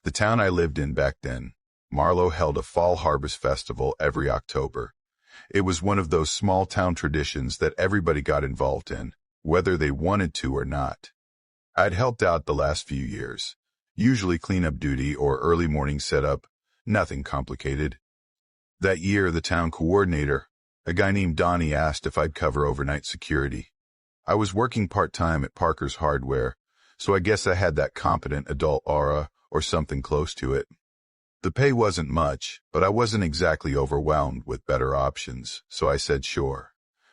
The town I lived in back then, Marlow, held a fall harvest festival every October. It was one of those small-town traditions that everybody got involved in, whether they wanted to or not. I'd helped out the last few years, usually cleanup duty or early morning setup, nothing complicated. That year, the town coordinator, a guy named Donnie, asked if I'd cover overnight security. I was working part-time at Parker's Hardware, so I guess I had that competent adult aura or something close to it. The pay wasn't much, but I wasn't exactly overwhelmed with better options, so I said sure.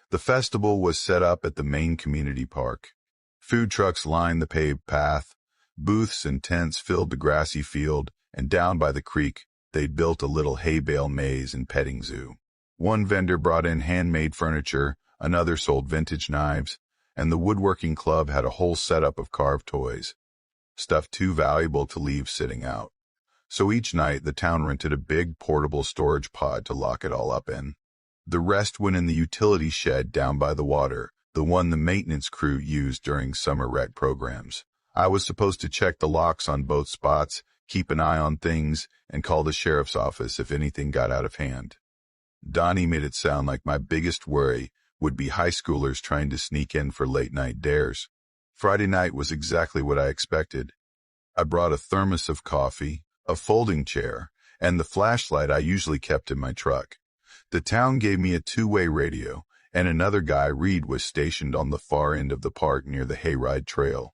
The festival was set up at the main community park. Food trucks lined the paved path, booths and tents filled the grassy field, and down by the creek, they'd built a little hay bale maze and petting zoo. One vendor brought in handmade furniture, another sold vintage knives, and the woodworking club had a whole setup of carved toys, stuff too valuable to leave sitting out. So each night, the town rented a big portable storage pod to lock it all up in. The rest went in the utility shed down by the water, the one the maintenance crew used during summer rec programs. I was supposed to check the locks on both spots, keep an eye on things, and call the sheriff's office if anything got out of hand. Donnie made it sound like my biggest worry would be high schoolers trying to sneak in for late-night dares. Friday night was exactly what I expected. I brought a thermos of coffee, a folding chair, and the flashlight I usually kept in my truck. The town gave me a two-way radio, and another guy, Reed, was stationed on the far end of the park near the hayride trail.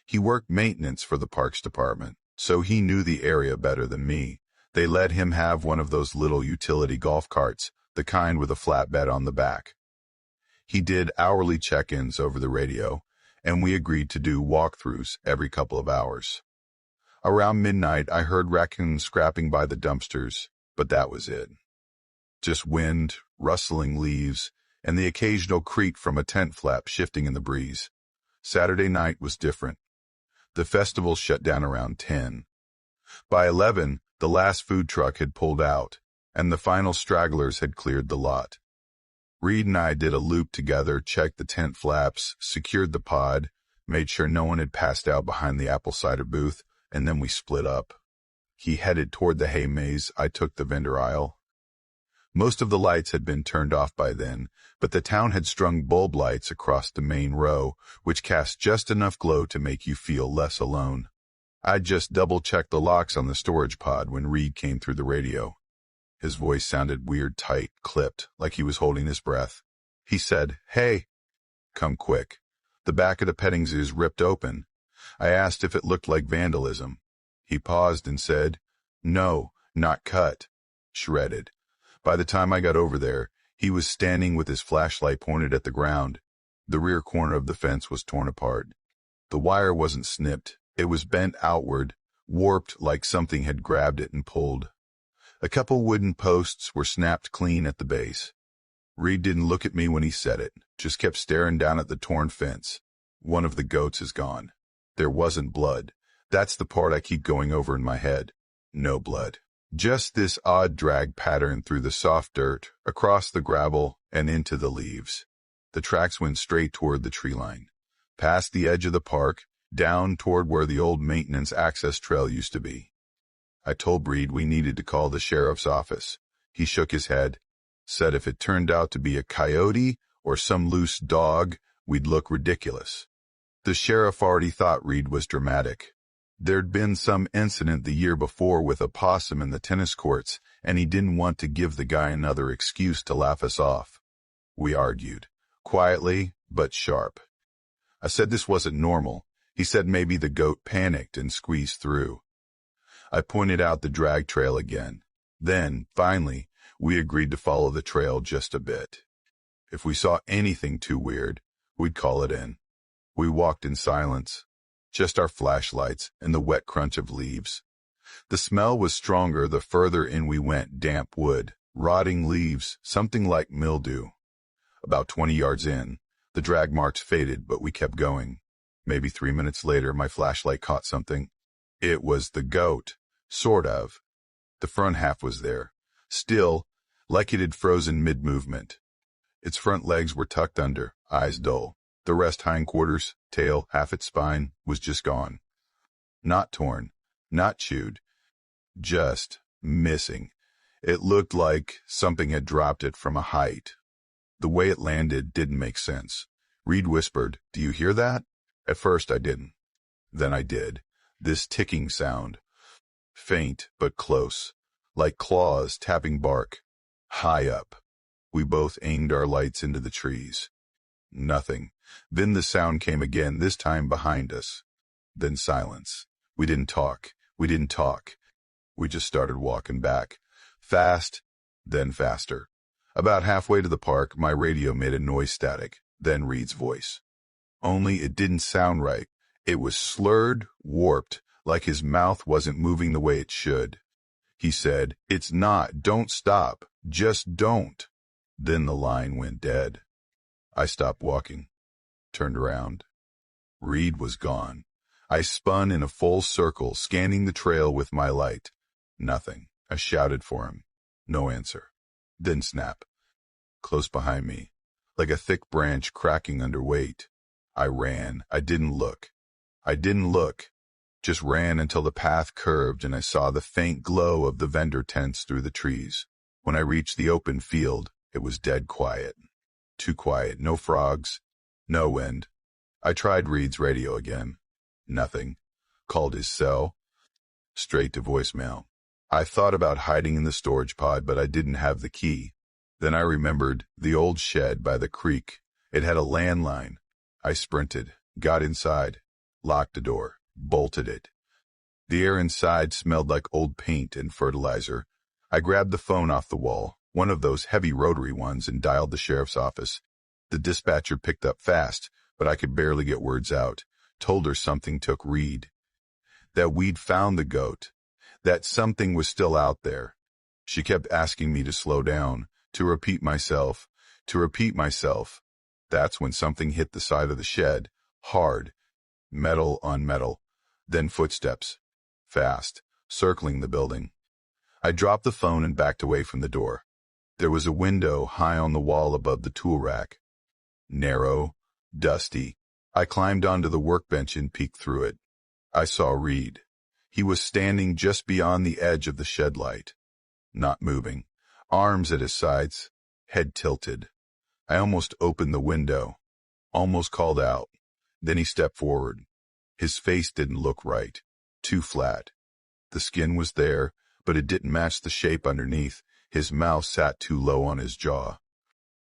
He worked maintenance for the parks department, so he knew the area better than me. They let him have one of those little utility golf carts, the kind with a flatbed on the back. He did hourly check-ins over the radio, and we agreed to do walkthroughs every couple of hours. Around midnight, I heard raccoons scrapping by the dumpsters, but that was it. Just wind, rustling leaves, and the occasional creak from a tent flap shifting in the breeze. Saturday night was different. The festival shut down around 10. By 11, the last food truck had pulled out, and the final stragglers had cleared the lot. Reed and I did a loop together, checked the tent flaps, secured the pod, made sure no one had passed out behind the apple cider booth, and then we split up. He headed toward the hay maze, I took the vendor aisle. Most of the lights had been turned off by then, but the town had strung bulb lights across the main row, which cast just enough glow to make you feel less alone. I'd just double-checked the locks on the storage pod when Reed came through the radio. His voice sounded weird, tight, clipped, like he was holding his breath. He said, "Hey, come quick." The back of the petting zoo's ripped open. I asked if it looked like vandalism. He paused and said, "No, not cut. Shredded." By the time I got over there, he was standing with his flashlight pointed at the ground. The rear corner of the fence was torn apart. The wire wasn't snipped. It was bent outward, warped like something had grabbed it and pulled. A couple wooden posts were snapped clean at the base. Reed didn't look at me when he said it, just kept staring down at the torn fence. One of the goats is gone. There wasn't blood. That's the part I keep going over in my head. No blood. Just this odd drag pattern through the soft dirt, across the gravel, and into the leaves. The tracks went straight toward the tree line, past the edge of the park, down toward where the old maintenance access trail used to be. I told Reed we needed to call the sheriff's office. He shook his head, said if it turned out to be a coyote or some loose dog, we'd look ridiculous. The sheriff already thought Reed was dramatic. There'd been some incident the year before with a possum in the tennis courts, and he didn't want to give the guy another excuse to laugh us off. We argued, quietly but sharp. I said this wasn't normal. He said maybe the goat panicked and squeezed through. I pointed out the drag trail again. Then, finally, we agreed to follow the trail just a bit. If we saw anything too weird, we'd call it in. We walked in silence, just our flashlights and the wet crunch of leaves. The smell was stronger the further in we went, damp wood, rotting leaves, something like mildew. About 20 yards in, the drag marks faded, but we kept going. Maybe 3 minutes later, my flashlight caught something. It was the goat, sort of. The front half was there, still, like it had frozen mid-movement. Its front legs were tucked under, eyes dull. The rest, hindquarters, tail, half its spine, was just gone. Not torn, Not chewed. Just missing. It looked like something had dropped it from a height. The way it landed didn't make sense. Reed whispered, "Do you hear that?" At first I didn't. Then I did. This ticking sound. Faint, but close. Like claws tapping bark. High up. We both aimed our lights into the trees. Nothing. Then the sound came again, this time behind us. Then silence. We didn't talk. We didn't talk. We just started walking back. Fast, then faster. About halfway to the park, my radio made a noise static, then Reed's voice. Only it didn't sound right. It was slurred, warped, like his mouth wasn't moving the way it should. He said, "It's not. Don't stop. Just don't." Then the line went dead. I stopped walking, turned around. Reed was gone. I spun in a full circle, scanning the trail with my light. Nothing. I shouted for him. No answer. Then snap. Close behind me, like a thick branch cracking under weight. I ran. I didn't look. Just ran until the path curved and I saw the faint glow of the vendor tents through the trees. When I reached the open field, it was dead quiet. Too quiet. No frogs. No wind. I tried Reed's radio again. Nothing. Called his cell. Straight to voicemail. I thought about hiding in the storage pod, but I didn't have the key. Then I remembered the old shed by the creek. It had a landline. I sprinted, got inside, locked the door, bolted it. The air inside smelled like old paint and fertilizer. I grabbed the phone off the wall, one of those heavy rotary ones, and dialed the sheriff's office. The dispatcher picked up fast, but I could barely get words out. Told her something took Reed. That we'd found the goat. That something was still out there. She kept asking me to slow down, to repeat myself. That's when something hit the side of the shed, hard, metal on metal. Then footsteps, fast, circling the building. I dropped the phone and backed away from the door. There was a window high on the wall above the tool rack. Narrow, dusty. I climbed onto the workbench and peeked through it. I saw Reed. He was standing just beyond the edge of the shed light. Not moving. Arms at his sides, head tilted. I almost opened the window. Almost called out. Then he stepped forward. His face didn't look right. Too flat. The skin was there, but it didn't match the shape underneath. His mouth sat too low on his jaw.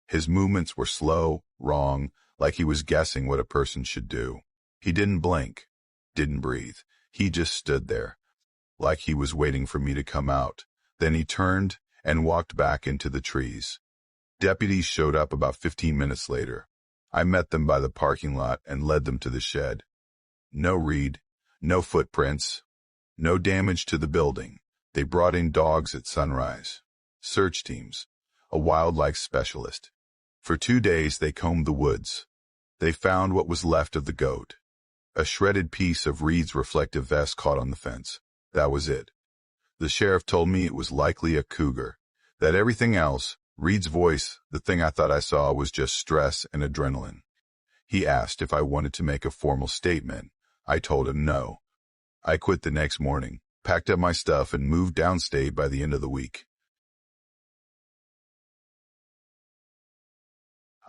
His movements were slow, wrong, like he was guessing what a person should do. He didn't blink, didn't breathe. He just stood there, like he was waiting for me to come out. Then he turned and walked back into the trees. Deputies showed up about 15 minutes later. I met them by the parking lot and led them to the shed. No Reed, no footprints, no damage to the building. They brought in dogs at sunrise. Search teams, a wildlife specialist. For 2 days they combed the woods. They found what was left of the goat. A shredded piece of Reed's reflective vest caught on the fence. That was it. The sheriff told me it was likely a cougar. That everything else, Reed's voice, the thing I thought I saw, was just stress and adrenaline. He asked if I wanted to make a formal statement. I told him no. I quit the next morning, packed up my stuff, and moved downstate by the end of the week.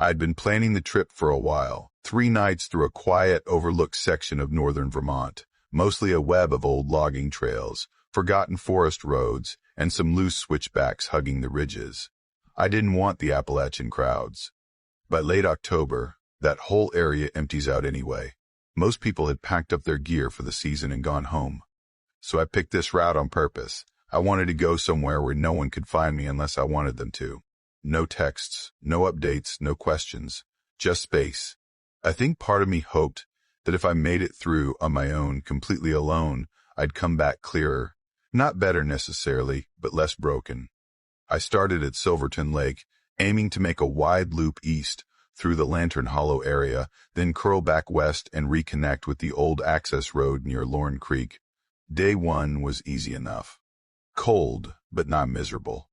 I'd been planning the trip for a while, 3 nights through a quiet, overlooked section of northern Vermont, mostly a web of old logging trails, forgotten forest roads, and some loose switchbacks hugging the ridges. I didn't want the Appalachian crowds. By late October, that whole area empties out anyway. Most people had packed up their gear for the season and gone home. So I picked this route on purpose. I wanted to go somewhere where no one could find me unless I wanted them to. No texts, no updates, no questions, just space. I think part of me hoped that if I made it through on my own, completely alone, I'd come back clearer. Not better necessarily, but less broken. I started at Silverton Lake, aiming to make a wide loop east through the Lantern Hollow area, then curl back west and reconnect with the old access road near Lorne Creek. Day 1 was easy enough. Cold, but not miserable.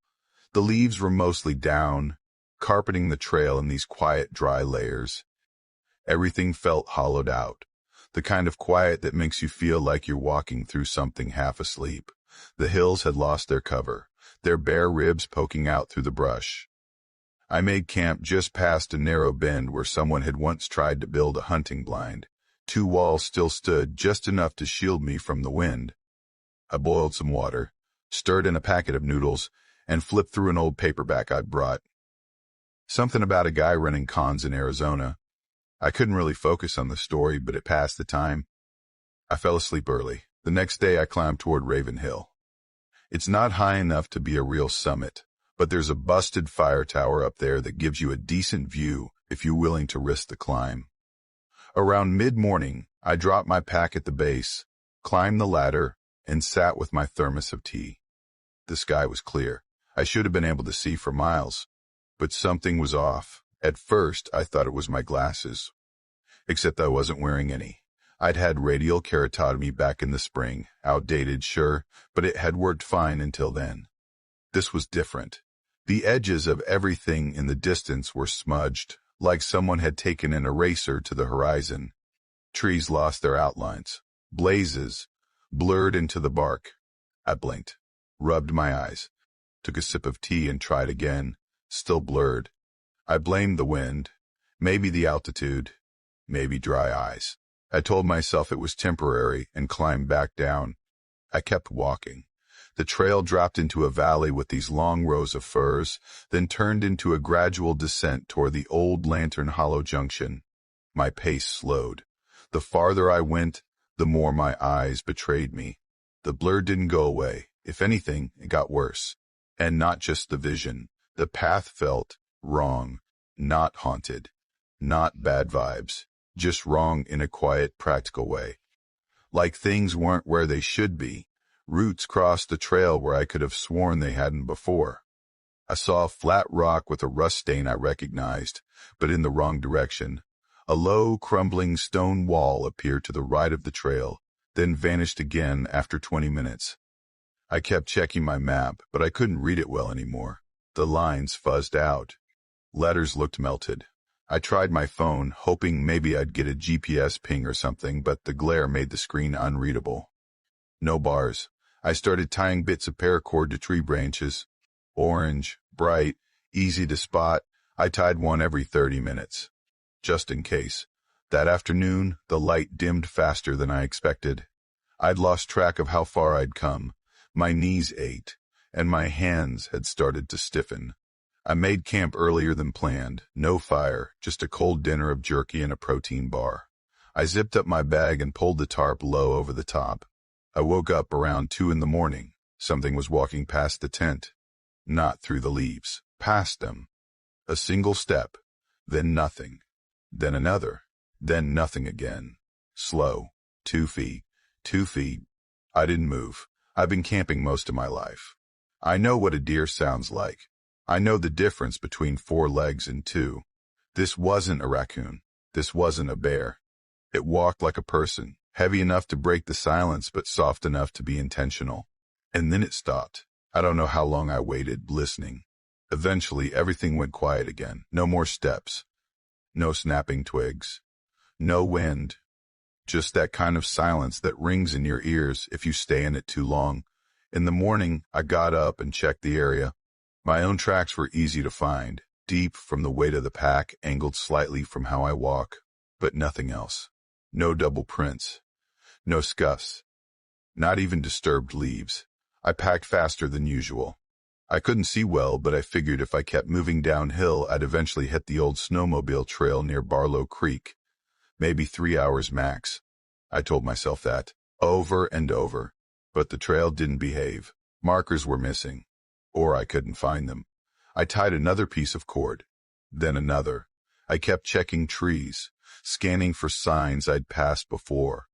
The leaves were mostly down, carpeting the trail in these quiet, dry layers. Everything felt hollowed out. The kind of quiet that makes you feel like you're walking through something half asleep. The hills had lost their cover, their bare ribs poking out through the brush. I made camp just past a narrow bend where someone had once tried to build a hunting blind. Two walls still stood, just enough to shield me from the wind. I boiled some water, stirred in a packet of noodles, and flipped through an old paperback I'd brought. Something about a guy running cons in Arizona. I couldn't really focus on the story, but it passed the time. I fell asleep early. The next day I climbed toward Raven Hill. It's not high enough to be a real summit, but there's a busted fire tower up there that gives you a decent view if you're willing to risk the climb. Around mid-morning, I dropped my pack at the base, climbed the ladder, and sat with my thermos of tea. The sky was clear. I should have been able to see for miles, but something was off. At first, I thought it was my glasses, except I wasn't wearing any. I'd had radial keratotomy back in the spring, outdated, sure, but it had worked fine until then. This was different. The edges of everything in the distance were smudged, like someone had taken an eraser to the horizon. Trees lost their outlines. Blazes blurred into the bark. I blinked, rubbed my eyes, took a sip of tea and tried again, still blurred. I blamed the wind, maybe the altitude, maybe dry eyes. I told myself it was temporary and climbed back down. I kept walking. The trail dropped into a valley with these long rows of firs, then turned into a gradual descent toward the old Lantern Hollow Junction. My pace slowed. The farther I went, the more my eyes betrayed me. The blur didn't go away. If anything, it got worse. And not just the vision. The path felt wrong, not haunted, not bad vibes, just wrong in a quiet, practical way. Like things weren't where they should be. Roots crossed the trail where I could have sworn they hadn't before. I saw a flat rock with a rust stain I recognized, but in the wrong direction. A low, crumbling stone wall appeared to the right of the trail, then vanished again after 20 minutes. I kept checking my map, but I couldn't read it well anymore. The lines fuzzed out. Letters looked melted. I tried my phone, hoping maybe I'd get a GPS ping or something, but the glare made the screen unreadable. No bars. I started tying bits of paracord to tree branches. Orange, bright, easy to spot. I tied one every 30 minutes. Just in case. That afternoon, the light dimmed faster than I expected. I'd lost track of how far I'd come. My knees ached, and my hands had started to stiffen. I made camp earlier than planned. No fire, just a cold dinner of jerky and a protein bar. I zipped up my bag and pulled the tarp low over the top. I woke up around 2 in the morning. Something was walking past the tent. Not through the leaves. Past them. A single step. Then nothing. Then another. Then nothing again. Slow. 2 feet. 2 feet. I didn't move. I've been camping most of my life. I know what a deer sounds like. I know the difference between 4 legs and 2. This wasn't a raccoon. This wasn't a bear. It walked like a person, heavy enough to break the silence but soft enough to be intentional. And then it stopped. I don't know how long I waited, listening. Eventually, everything went quiet again. No more steps. No snapping twigs. No wind. Just that kind of silence that rings in your ears if you stay in it too long. In the morning, I got up and checked the area. My own tracks were easy to find, deep from the weight of the pack, angled slightly from how I walk, but nothing else. No double prints. No scuffs. Not even disturbed leaves. I packed faster than usual. I couldn't see well, but I figured if I kept moving downhill, I'd eventually hit the old snowmobile trail near Barlow Creek. Maybe 3 hours max. I told myself that, over and over. But the trail didn't behave. Markers were missing. Or I couldn't find them. I tied another piece of cord. Then another. I kept checking trees, scanning for signs I'd passed before.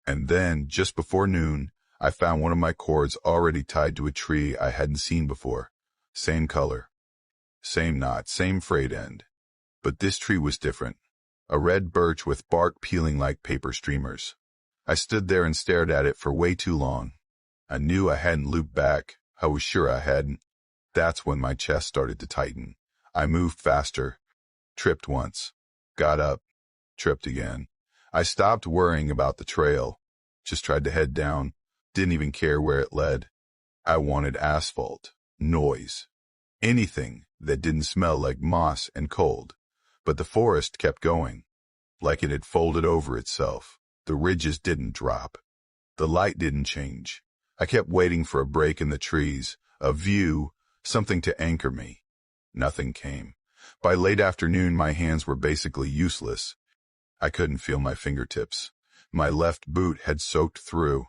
And then, just before noon, I found one of my cords already tied to a tree I hadn't seen before. Same color. Same knot, same frayed end. But this tree was different. A red birch with bark peeling like paper streamers. I stood there and stared at it for way too long. I knew I hadn't looped back. I was sure I hadn't. That's when my chest started to tighten. I moved faster. Tripped once. Got up. Tripped again. I stopped worrying about the trail, just tried to head down, didn't even care where it led. I wanted asphalt, noise, anything that didn't smell like moss and cold. But the forest kept going, like it had folded over itself. The ridges didn't drop. The light didn't change. I kept waiting for a break in the trees, a view, something to anchor me. Nothing came. By late afternoon, my hands were basically useless. I couldn't feel my fingertips. My left boot had soaked through.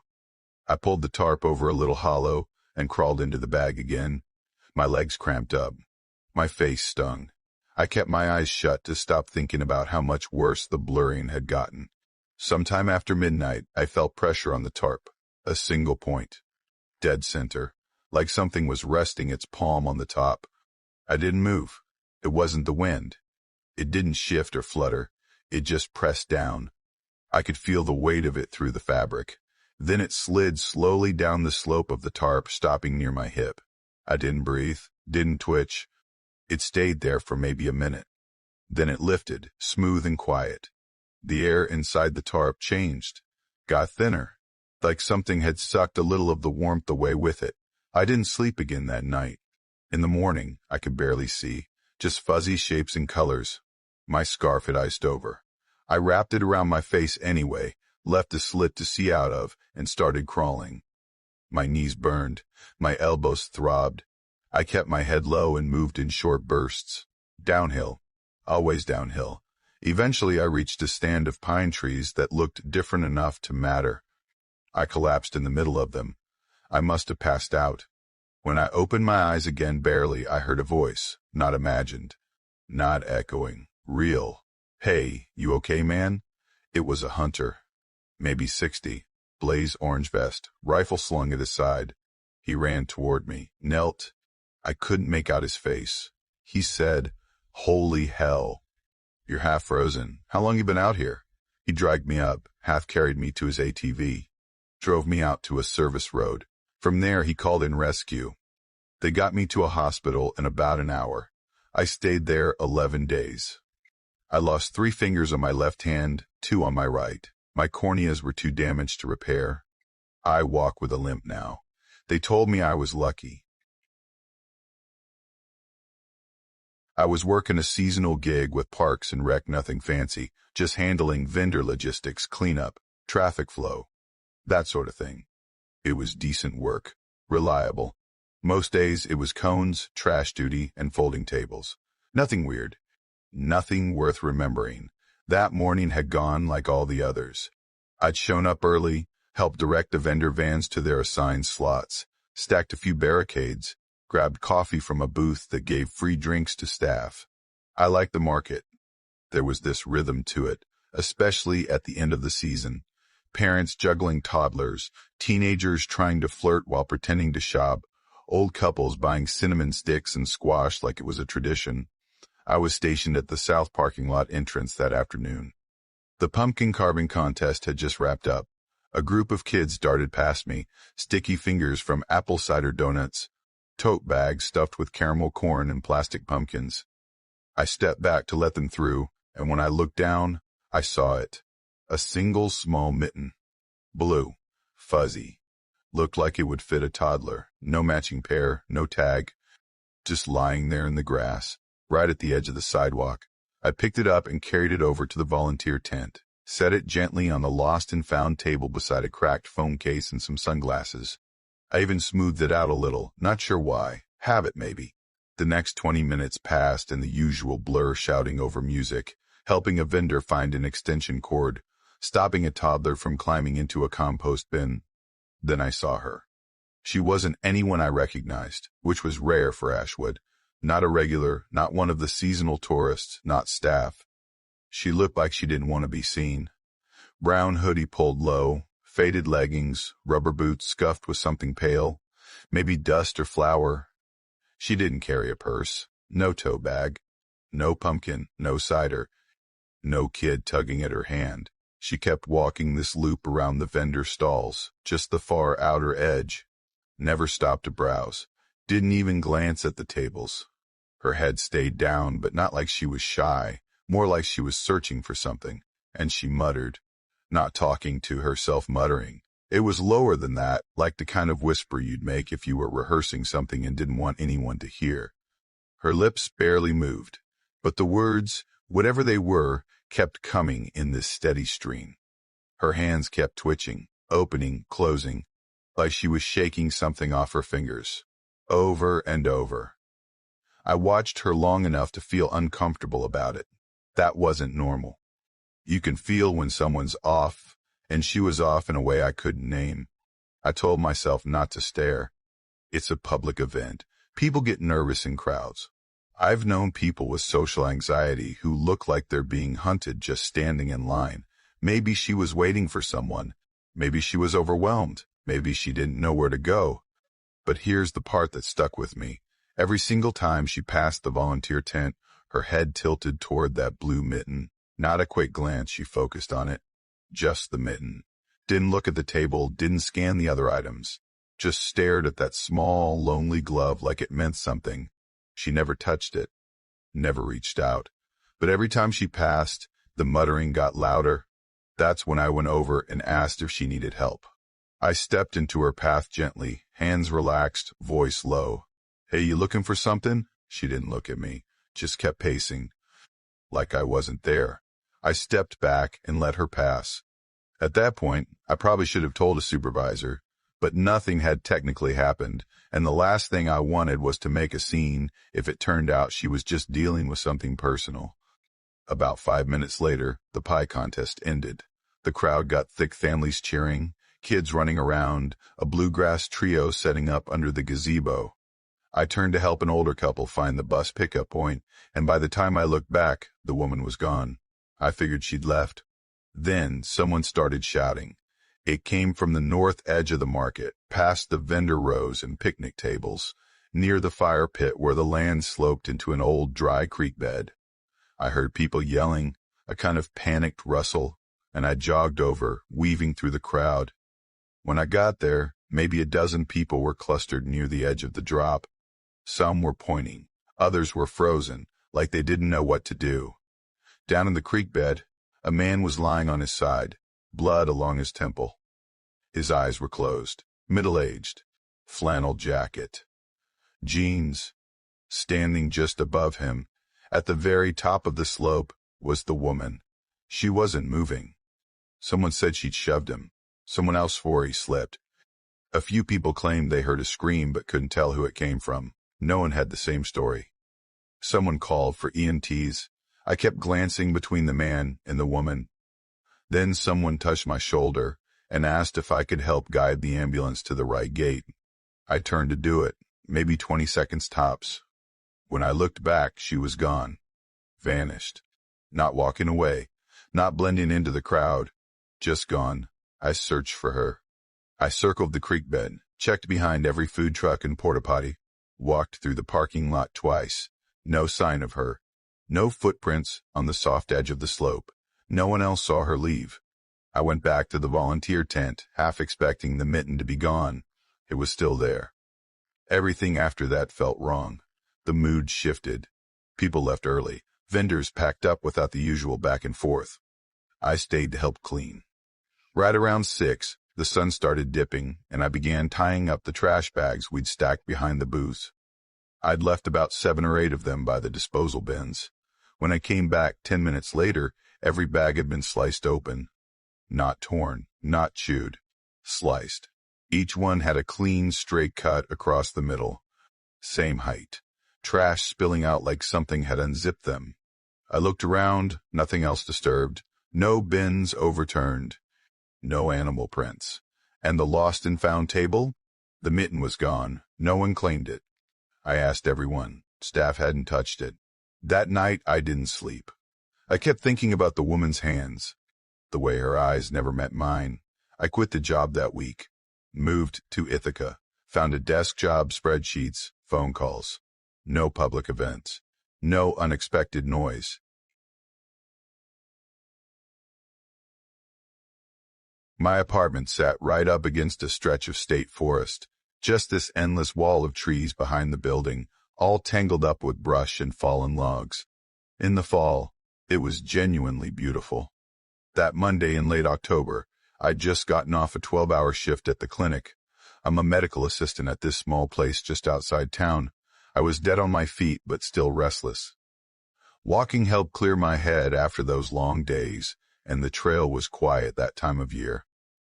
I pulled the tarp over a little hollow and crawled into the bag again. My legs cramped up. My face stung. I kept my eyes shut to stop thinking about how much worse the blurring had gotten. Sometime after midnight, I felt pressure on the tarp. A single point. Dead center. Like something was resting its palm on the top. I didn't move. It wasn't the wind. It didn't shift or flutter. It just pressed down. I could feel the weight of it through the fabric. Then it slid slowly down the slope of the tarp, stopping near my hip. I didn't breathe, didn't twitch. It stayed there for maybe a minute. Then it lifted, smooth and quiet. The air inside the tarp changed, got thinner, like something had sucked a little of the warmth away with it. I didn't sleep again that night. In the morning, I could barely see, just fuzzy shapes and colors. My scarf had iced over. I wrapped it around my face anyway, left a slit to see out of, and started crawling. My knees burned. My elbows throbbed. I kept my head low and moved in short bursts. Downhill. Always downhill. Eventually, I reached a stand of pine trees that looked different enough to matter. I collapsed in the middle of them. I must have passed out. When I opened my eyes again barely, I heard a voice, not imagined, not echoing, real. "Hey, you okay, man?" It was a hunter. Maybe 60, blaze orange vest, rifle slung at his side. He ran toward me, knelt. I couldn't make out his face. He said, "Holy hell. You're half frozen. How long you been out here?" He dragged me up, half carried me to his ATV, drove me out to a service road. From there, he called in rescue. They got me to a hospital in about an hour. I stayed there 11 days. I lost 3 fingers on my left hand, 2 on my right. My corneas were too damaged to repair. I walk with a limp now. They told me I was lucky. I was working a seasonal gig with Parks and Rec, nothing fancy, just handling vendor logistics, cleanup, traffic flow, that sort of thing. It was decent work, reliable. Most days it was cones, trash duty, and folding tables. Nothing weird. Nothing worth remembering. That morning had gone like all the others. I'd shown up early, helped direct the vendor vans to their assigned slots, stacked a few barricades, grabbed coffee from a booth that gave free drinks to staff. I liked the market. There was this rhythm to it, especially at the end of the season. Parents juggling toddlers, teenagers trying to flirt while pretending to shop, old couples buying cinnamon sticks and squash like it was a tradition. I was stationed at the south parking lot entrance that afternoon. The pumpkin carving contest had just wrapped up. A group of kids darted past me, sticky fingers from apple cider donuts, tote bags stuffed with caramel corn and plastic pumpkins. I stepped back to let them through, and when I looked down, I saw it. A single small mitten. Blue. Fuzzy. Looked like it would fit a toddler. No matching pair, no tag. Just lying there in the grass, right at the edge of the sidewalk. I picked it up and carried it over to the volunteer tent, set it gently on the lost and found table beside a cracked phone case and some sunglasses. I even smoothed it out a little, not sure why. Habit, maybe. The next 20 minutes passed in the usual blur, shouting over music, helping a vendor find an extension cord, stopping a toddler from climbing into a compost bin. Then I saw her. She wasn't anyone I recognized, which was rare for Ashwood. Not a regular, not one of the seasonal tourists, not staff. She looked like she didn't want to be seen. Brown hoodie pulled low, faded leggings, rubber boots scuffed with something pale, maybe dust or flour. She didn't carry a purse, no tote bag, no pumpkin, no cider, no kid tugging at her hand. She kept walking this loop around the vendor stalls, just the far outer edge. Never stopped to browse, didn't even glance at the tables. Her head stayed down, but not like she was shy, more like she was searching for something, and she muttered, not talking to herself, muttering. It was lower than that, like the kind of whisper you'd make if you were rehearsing something and didn't want anyone to hear. Her lips barely moved, but the words, whatever they were, kept coming in this steady stream. Her hands kept twitching, opening, closing, like she was shaking something off her fingers, over and over. I watched her long enough to feel uncomfortable about it. That wasn't normal. You can feel when someone's off, and she was off in a way I couldn't name. I told myself not to stare. It's a public event. People get nervous in crowds. I've known people with social anxiety who look like they're being hunted just standing in line. Maybe she was waiting for someone. Maybe she was overwhelmed. Maybe she didn't know where to go. But here's the part that stuck with me. Every single time she passed the volunteer tent, her head tilted toward that blue mitten. Not a quick glance, she focused on it. Just the mitten. Didn't look at the table, didn't scan the other items. Just stared at that small, lonely glove like it meant something. She never touched it, never reached out. But every time she passed, the muttering got louder. That's when I went over and asked if she needed help. I stepped into her path gently, hands relaxed, voice low. "Hey, you looking for something?" She didn't look at me, just kept pacing, like I wasn't there. I stepped back and let her pass. At that point, I probably should have told a supervisor, but nothing had technically happened, and the last thing I wanted was to make a scene if it turned out she was just dealing with something personal. About 5 minutes later, the pie contest ended. The crowd got thick, families cheering, kids running around, a bluegrass trio setting up under the gazebo. I turned to help an older couple find the bus pickup point, and by the time I looked back, the woman was gone. I figured she'd left. Then someone started shouting. It came from the north edge of the market, past the vendor rows and picnic tables, near the fire pit where the land sloped into an old dry creek bed. I heard people yelling, a kind of panicked rustle, and I jogged over, weaving through the crowd. When I got there, maybe a dozen people were clustered near the edge of the drop. Some were pointing, others were frozen, like they didn't know what to do. Down in the creek bed, a man was lying on his side, blood along his temple. His eyes were closed, middle-aged, flannel jacket, jeans. Standing just above him, at the very top of the slope, was the woman. She wasn't moving. Someone said she'd shoved him. Someone else swore he slipped. A few people claimed they heard a scream but couldn't tell who it came from. No one had the same story. Someone called for EMTs. I kept glancing between the man and the woman. Then someone touched my shoulder and asked if I could help guide the ambulance to the right gate. I turned to do it, maybe 20 seconds tops. When I looked back, she was gone. Vanished. Not walking away, not blending into the crowd. Just gone. I searched for her. I circled the creek bed, checked behind every food truck and porta potty, walked through the parking lot twice. No sign of her. No footprints on the soft edge of the slope. No one else saw her leave. I went back to the volunteer tent, half expecting the mitten to be gone. It was still there. Everything after that felt wrong. The mood shifted. People left early. Vendors packed up without the usual back and forth. I stayed to help clean. Right around 6, the sun started dipping, and I began tying up the trash bags we'd stacked behind the booths. I'd left about 7 or 8 of them by the disposal bins. When I came back 10 minutes later, every bag had been sliced open. Not torn, not chewed. Sliced. Each one had a clean, straight cut across the middle. Same height. Trash spilling out like something had unzipped them. I looked around, nothing else disturbed. No bins overturned. No animal prints. And the lost and found table? The mitten was gone. No one claimed it. I asked everyone. Staff hadn't touched it. That night, I didn't sleep. I kept thinking about the woman's hands, the way her eyes never met mine. I quit the job that week, moved to Ithaca, found a desk job, spreadsheets, phone calls. No public events. No unexpected noise. My apartment sat right up against a stretch of state forest, just this endless wall of trees behind the building, all tangled up with brush and fallen logs. In the fall, it was genuinely beautiful. That Monday in late October, I'd just gotten off a 12-hour shift at the clinic. I'm a medical assistant at this small place just outside town. I was dead on my feet, but still restless. Walking helped clear my head after those long days, and the trail was quiet that time of year.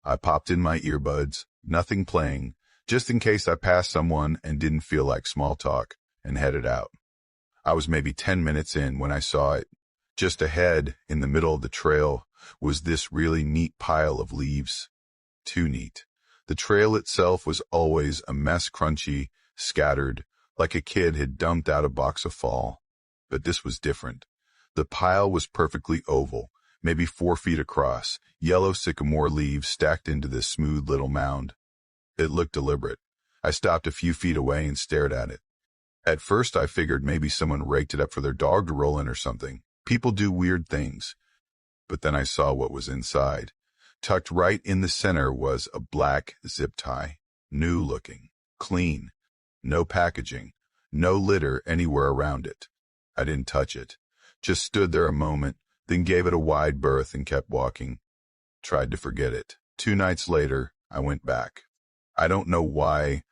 I popped in my earbuds, nothing playing, just in case I passed someone and didn't feel like small talk, and headed out. I was maybe 10 minutes in when I saw it. Just ahead, in the middle of the trail, was this really neat pile of leaves. Too neat. The trail itself was always a mess, crunchy, scattered, like a kid had dumped out a box of fall. But this was different. The pile was perfectly oval, maybe 4 feet across, yellow sycamore leaves stacked into this smooth little mound. It looked deliberate. I stopped a few feet away and stared at it. At first I figured maybe someone raked it up for their dog to roll in or something. People do weird things. But then I saw what was inside. Tucked right in the center was a black zip tie. New looking. Clean. No packaging. No litter anywhere around it. I didn't touch it. Just stood there a moment, then gave it a wide berth and kept walking. Tried to forget it. 2 nights later, I went back. I don't know why.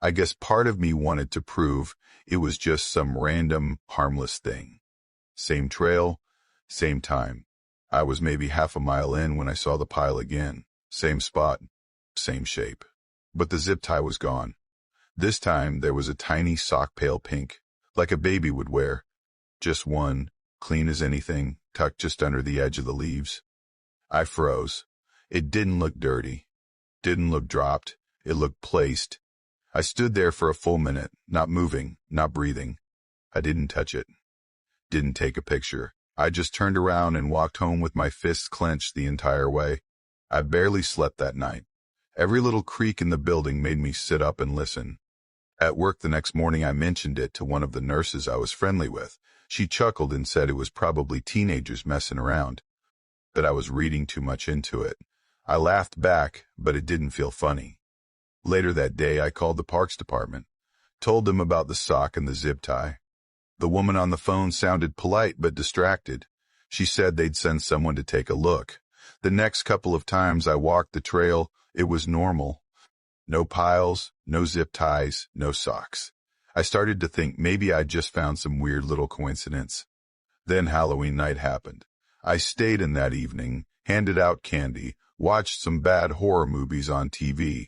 I guess part of me wanted to prove it was just some random, harmless thing. Same trail, same time. I was maybe half a mile in when I saw the pile again. Same spot, same shape. But the zip tie was gone. This time there was a tiny sock, pale pink, like a baby would wear. Just one, clean as anything, tucked just under the edge of the leaves. I froze. It didn't look dirty. Didn't look dropped. It looked placed. I stood there for a full minute, not moving, not breathing. I didn't touch it. Didn't take a picture. I just turned around and walked home with my fists clenched the entire way. I barely slept that night. Every little creak in the building made me sit up and listen. At work the next morning I mentioned it to one of the nurses I was friendly with. She chuckled and said it was probably teenagers messing around, that I was reading too much into it. I laughed back, but it didn't feel funny. Later that day I called the parks department, told them about the sock and the zip tie. The woman on the phone sounded polite but distracted. She said they'd send someone to take a look. The next couple of times I walked the trail, it was normal. No piles, no zip ties, no socks. I started to think maybe I'd just found some weird little coincidence. Then Halloween night happened. I stayed in that evening, handed out candy, watched some bad horror movies on TV.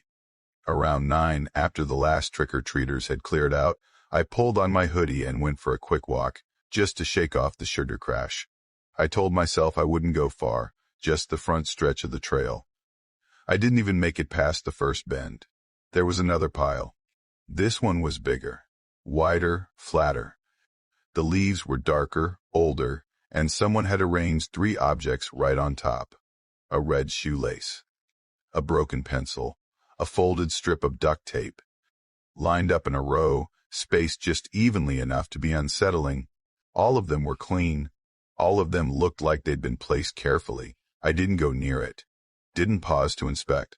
Around 9, after the last trick-or-treaters had cleared out, I pulled on my hoodie and went for a quick walk, just to shake off the sugar crash. I told myself I wouldn't go far, just the front stretch of the trail. I didn't even make it past the first bend. There was another pile. This one was bigger, wider, flatter. The leaves were darker, older, and someone had arranged 3 objects right on top. A red shoelace, a broken pencil, a folded strip of duct tape. Lined up in a row, spaced just evenly enough to be unsettling. All of them were clean. All of them looked like they'd been placed carefully. I didn't go near it. Didn't pause to inspect.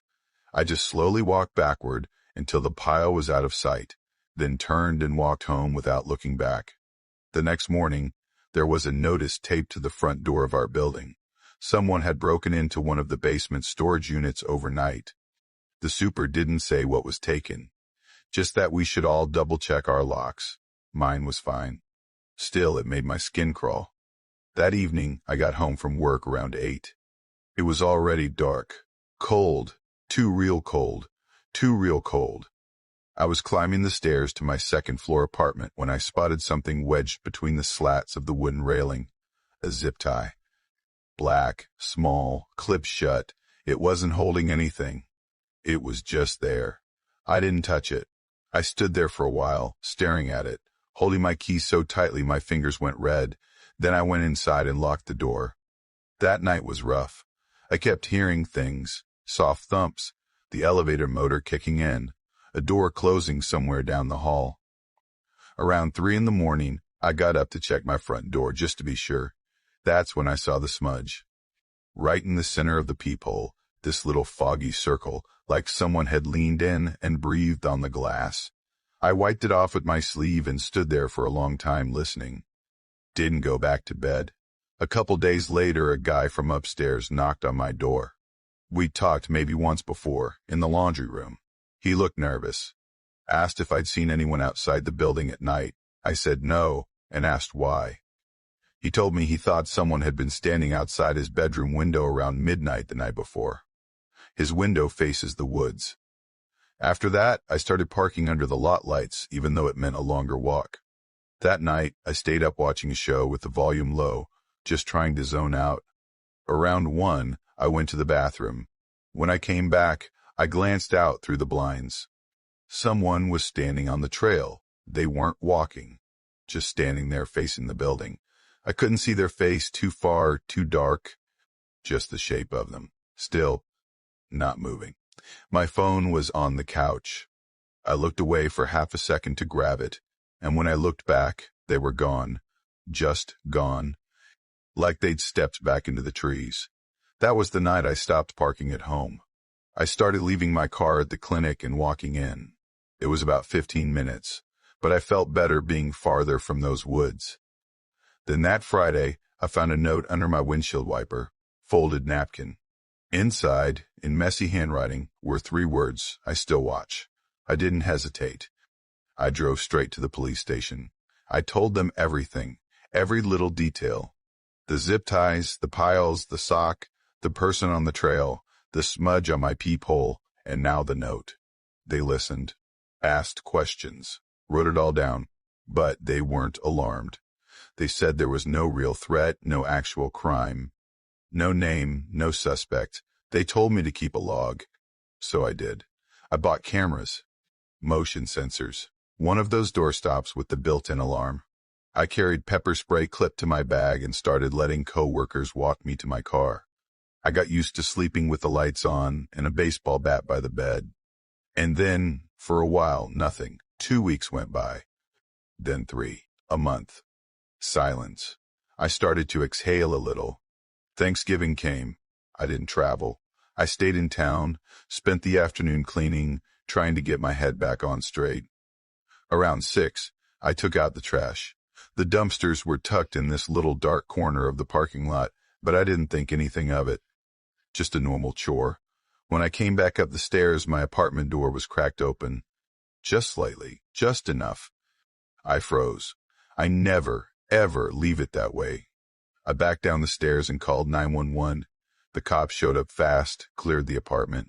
I just slowly walked backward until the pile was out of sight, then turned and walked home without looking back. The next morning, there was a notice taped to the front door of our building. Someone had broken into one of the basement storage units overnight. The super didn't say what was taken, just that we should all double-check our locks. Mine was fine. Still, it made my skin crawl. That evening, I got home from work around 8. It was already dark, cold, too real cold. I was climbing the stairs to my second-floor apartment when I spotted something wedged between the slats of the wooden railing. A zip tie. Black, small, clipped shut. It wasn't holding anything. It was just there. I didn't touch it. I stood there for a while, staring at it, holding my key so tightly my fingers went red. Then I went inside and locked the door. That night was rough. I kept hearing things, soft thumps, the elevator motor kicking in, a door closing somewhere down the hall. Around 3 in the morning, I got up to check my front door just to be sure. That's when I saw the smudge. Right in the center of the peephole, this little foggy circle, like someone had leaned in and breathed on the glass. I wiped it off with my sleeve and stood there for a long time listening. Didn't go back to bed. A couple days later, a guy from upstairs knocked on my door. We'd talked maybe once before, in the laundry room. He looked nervous. Asked if I'd seen anyone outside the building at night. I said no, and asked why. He told me he thought someone had been standing outside his bedroom window around midnight the night before. His window faces the woods. After that, I started parking under the lot lights, even though it meant a longer walk. That night, I stayed up watching a show with the volume low, just trying to zone out. Around 1, I went to the bathroom. When I came back, I glanced out through the blinds. Someone was standing on the trail. They weren't walking, just standing there facing the building. I couldn't see their face, too far, too dark, just the shape of them. Still, not moving. My phone was on the couch. I looked away for half a second to grab it, and when I looked back, they were gone. Just gone. Like they'd stepped back into the trees. That was the night I stopped parking at home. I started leaving my car at the clinic and walking in. It was about 15 minutes, but I felt better being farther from those woods. Then that Friday, I found a note under my windshield wiper, folded napkin. Inside, in messy handwriting, were 3 words, I still watch. I didn't hesitate. I drove straight to the police station. I told them everything, every little detail. The zip ties, the piles, the sock, the person on the trail, the smudge on my peephole, and now the note. They listened, asked questions, wrote it all down, but they weren't alarmed. They said there was no real threat, no actual crime. No name, no suspect. They told me to keep a log. So I did. I bought cameras, motion sensors, one of those doorstops with the built-in alarm. I carried pepper spray clipped to my bag and started letting co-workers walk me to my car. I got used to sleeping with the lights on and a baseball bat by the bed. And then, for a while, nothing. 2 weeks went by. Then 3. A month. Silence. I started to exhale a little. Thanksgiving came. I didn't travel. I stayed in town, spent the afternoon cleaning, trying to get my head back on straight. Around 6, I took out the trash. The dumpsters were tucked in this little dark corner of the parking lot, but I didn't think anything of it. Just a normal chore. When I came back up the stairs, my apartment door was cracked open. Just slightly, just enough. I froze. I never, ever leave it that way. I backed down the stairs and called 911. The cops showed up fast, cleared the apartment.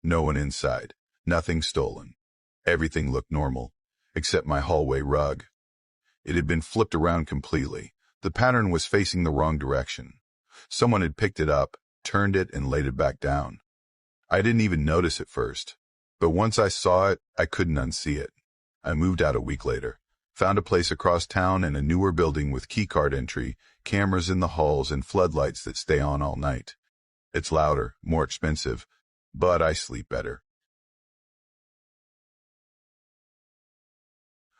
No one inside. Nothing stolen. Everything looked normal, except my hallway rug. It had been flipped around completely. The pattern was facing the wrong direction. Someone had picked it up, turned it, and laid it back down. I didn't even notice at first, but once I saw it, I couldn't unsee it. I moved out a week later, found a place across town in a newer building with keycard entry, cameras in the halls, and floodlights that stay on all night. It's louder, more expensive, but I sleep better.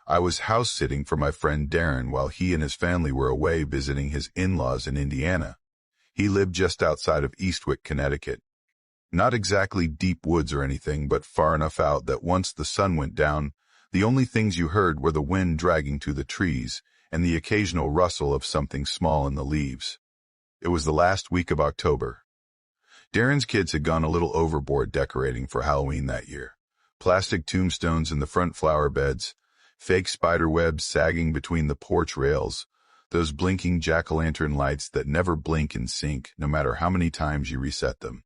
I was house-sitting for my friend Darren while he and his family were away visiting his in-laws in Indiana. He lived just outside of Eastwick, Connecticut. Not exactly deep woods or anything, but far enough out that once the sun went down, the only things you heard were the wind dragging through the trees and the occasional rustle of something small in the leaves. It was the last week of October. Darren's kids had gone a little overboard decorating for Halloween that year. Plastic tombstones in the front flower beds, fake spider webs sagging between the porch rails, those blinking jack-o'-lantern lights that never blink in sync no matter how many times you reset them.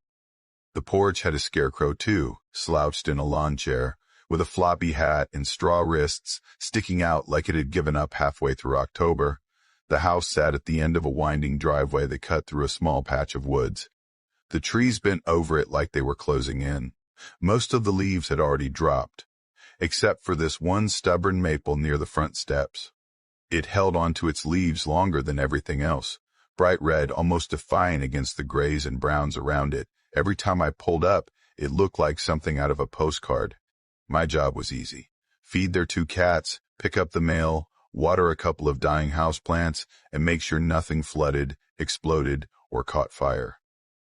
The porch had a scarecrow too, slouched in a lawn chair, with a floppy hat and straw wrists sticking out like it had given up halfway through October. The house sat at the end of a winding driveway that cut through a small patch of woods. The trees bent over it like they were closing in. Most of the leaves had already dropped, except for this one stubborn maple near the front steps. It held onto its leaves longer than everything else, bright red, almost defiant against the grays and browns around it. Every time I pulled up, it looked like something out of a postcard. My job was easy. Feed their 2 cats, pick up the mail, water a couple of dying houseplants, and make sure nothing flooded, exploded, or caught fire.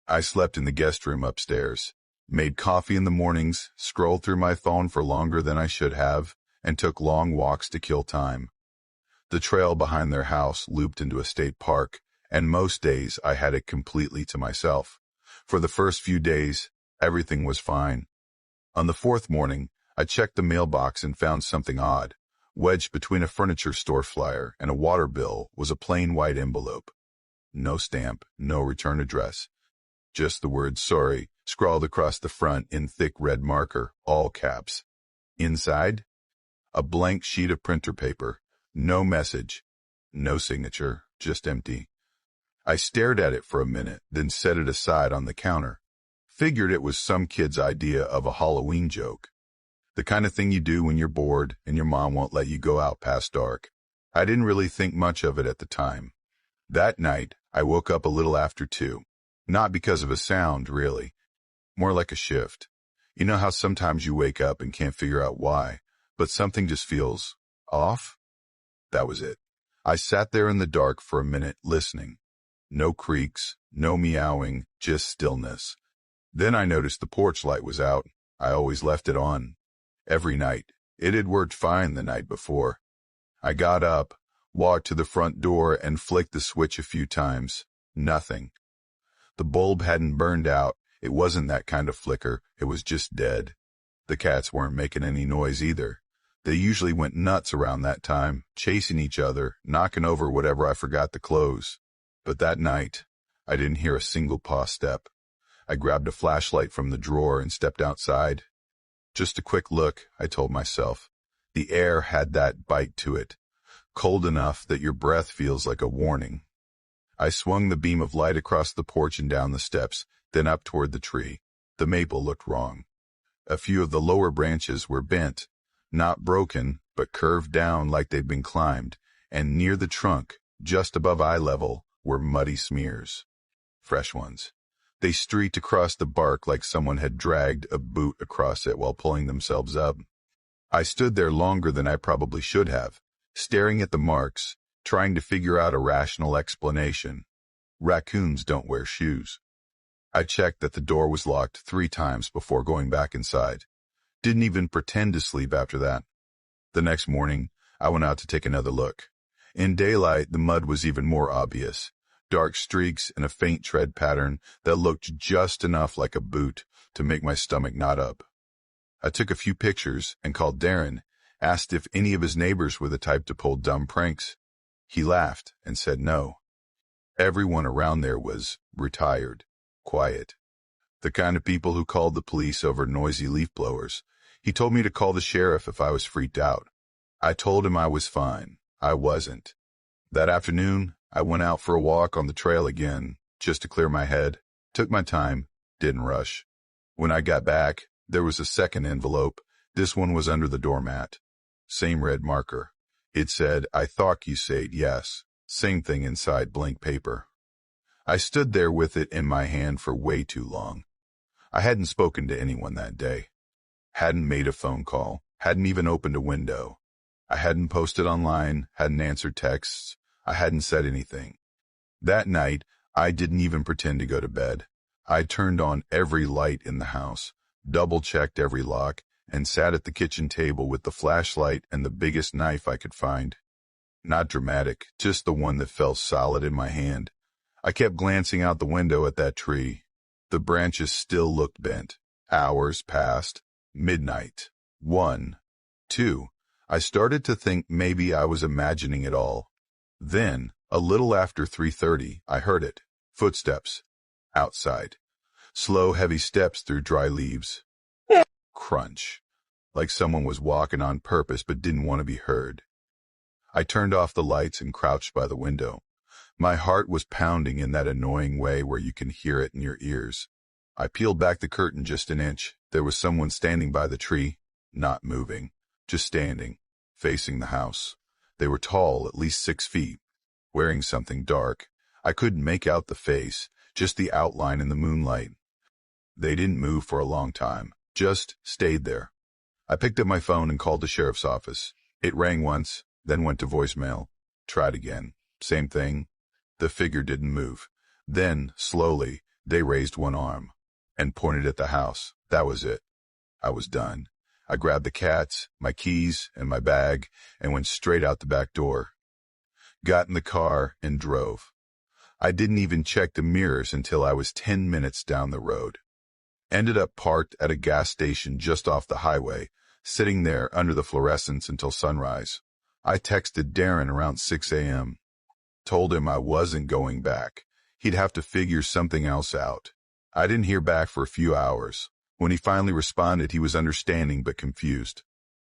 I slept in the guest room upstairs, made coffee in the mornings, scrolled through my phone for longer than I should have, and took long walks to kill time. The trail behind their house looped into a state park, and most days I had it completely to myself. For the first few days, everything was fine. On the fourth morning, I checked the mailbox and found something odd. Wedged between a furniture store flyer and a water bill was a plain white envelope. No stamp, no return address. Just the word sorry scrawled across the front in thick red marker, all caps. Inside, a blank sheet of printer paper. No message, no signature, just empty. I stared at it for a minute, then set it aside on the counter. Figured it was some kid's idea of a Halloween joke. The kind of thing you do when you're bored and your mom won't let you go out past dark. I didn't really think much of it at the time. That night, I woke up a little after 2. Not because of a sound, really. More like a shift. You know how sometimes you wake up and can't figure out why, but something just feels off? That was it. I sat there in the dark for a minute, listening. No creaks, no meowing, just stillness. Then I noticed the porch light was out. I always left it on. Every night. It had worked fine the night before. I got up, walked to the front door, and flicked the switch a few times. Nothing. The bulb hadn't burned out. It wasn't that kind of flicker. It was just dead. The cats weren't making any noise either. They usually went nuts around that time, chasing each other, knocking over whatever I forgot to close. But that night, I didn't hear a single paw step. I grabbed a flashlight from the drawer and stepped outside. Just a quick look, I told myself. The air had that bite to it, cold enough that your breath feels like a warning. I swung the beam of light across the porch and down the steps, then up toward the tree. The maple looked wrong. A few of the lower branches were bent, not broken, but curved down like they'd been climbed, and near the trunk, just above eye level, were muddy smears. Fresh ones. They streaked across the bark like someone had dragged a boot across it while pulling themselves up. I stood there longer than I probably should have, staring at the marks, trying to figure out a rational explanation. Raccoons don't wear shoes. I checked that the door was locked 3 times before going back inside. Didn't even pretend to sleep after that. The next morning, I went out to take another look. In daylight, the mud was even more obvious. Dark streaks and a faint tread pattern that looked just enough like a boot to make my stomach knot up. I took a few pictures and called Darren, asked if any of his neighbors were the type to pull dumb pranks. He laughed and said no. Everyone around there was retired, quiet. The kind of people who called the police over noisy leaf blowers. He told me to call the sheriff if I was freaked out. I told him I was fine. I wasn't. That afternoon, I went out for a walk on the trail again, just to clear my head. Took my time, didn't rush. When I got back, there was a second envelope. This one was under the doormat. Same red marker. It said, "I thought you said yes." Same thing inside blank paper. I stood there with it in my hand for way too long. I hadn't spoken to anyone that day. Hadn't made a phone call. Hadn't even opened a window. I hadn't posted online, hadn't answered texts. I hadn't said anything. That night, I didn't even pretend to go to bed. I turned on every light in the house, double-checked every lock, and sat at the kitchen table with the flashlight and the biggest knife I could find. Not dramatic, just the one that felt solid in my hand. I kept glancing out the window at that tree. The branches still looked bent. Hours passed. Midnight. 1. 2. I started to think maybe I was imagining it all. Then, a little after 3:30, I heard it. Footsteps. Outside. Slow, heavy steps through dry leaves. Crunch. Like someone was walking on purpose but didn't want to be heard. I turned off the lights and crouched by the window. My heart was pounding in that annoying way where you can hear it in your ears. I peeled back the curtain just an inch. There was someone standing by the tree, not moving, just standing, facing the house. They were tall, at least 6 feet, wearing something dark. I couldn't make out the face, just the outline in the moonlight. They didn't move for a long time, just stayed there. I picked up my phone and called the sheriff's office. It rang once, then went to voicemail. Tried again. Same thing. The figure didn't move. Then, slowly, they raised one arm and pointed at the house. That was it. I was done. I grabbed the cats, my keys, and my bag and went straight out the back door. Got in the car and drove. I didn't even check the mirrors until I was 10 minutes down the road. Ended up parked at a gas station just off the highway, sitting there under the fluorescents until sunrise. I texted Darren around 6 a.m. Told him I wasn't going back. He'd have to figure something else out. I didn't hear back for a few hours. When he finally responded, he was understanding but confused.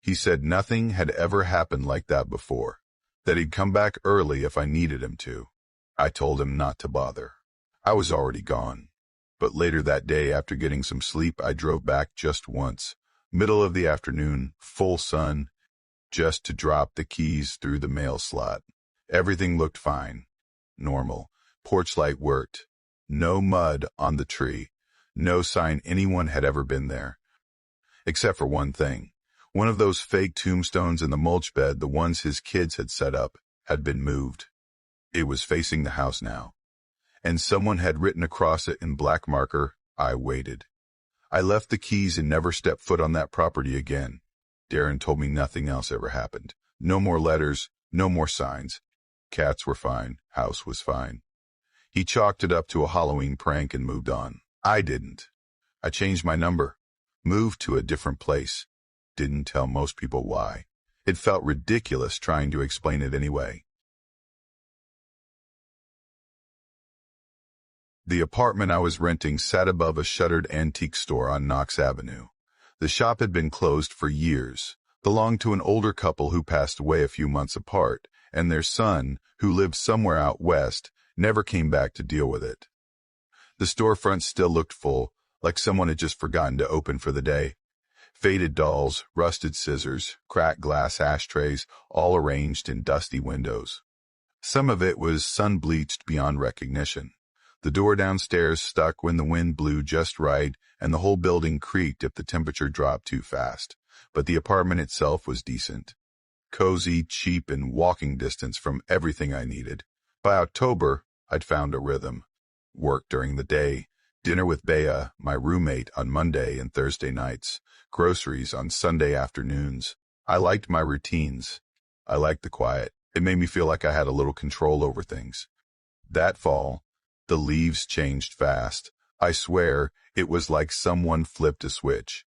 He said nothing had ever happened like that before, that he'd come back early if I needed him to. I told him not to bother. I was already gone. But later that day, after getting some sleep, I drove back just once. Middle of the afternoon, full sun, just to drop the keys through the mail slot. Everything looked fine. Normal. Porch light worked. No mud on the tree. No sign anyone had ever been there. Except for one thing. One of those fake tombstones in the mulch bed, the ones his kids had set up, had been moved. It was facing the house now. And someone had written across it in black marker, "I waited." I left the keys and never stepped foot on that property again. Darren told me nothing else ever happened. No more letters, no more signs. Cats were fine, house was fine. He chalked it up to a Halloween prank and moved on. I didn't. I changed my number, moved to a different place. Didn't tell most people why. It felt ridiculous trying to explain it anyway. The apartment I was renting sat above a shuttered antique store on Knox Avenue. The shop had been closed for years, belonged to an older couple who passed away a few months apart, and their son, who lived somewhere out west, never came back to deal with it. The storefront still looked full, like someone had just forgotten to open for the day. Faded dolls, rusted scissors, cracked glass ashtrays, all arranged in dusty windows. Some of it was sun-bleached beyond recognition. The door downstairs stuck when the wind blew just right, and the whole building creaked if the temperature dropped too fast. But the apartment itself was decent. Cozy, cheap, and walking distance from everything I needed. By October, I'd found a rhythm. Work during the day, dinner with Bea, my roommate, on Monday and Thursday nights, groceries on Sunday afternoons. I liked my routines. I liked the quiet. It made me feel like I had a little control over things. That fall, the leaves changed fast. I swear, it was like someone flipped a switch.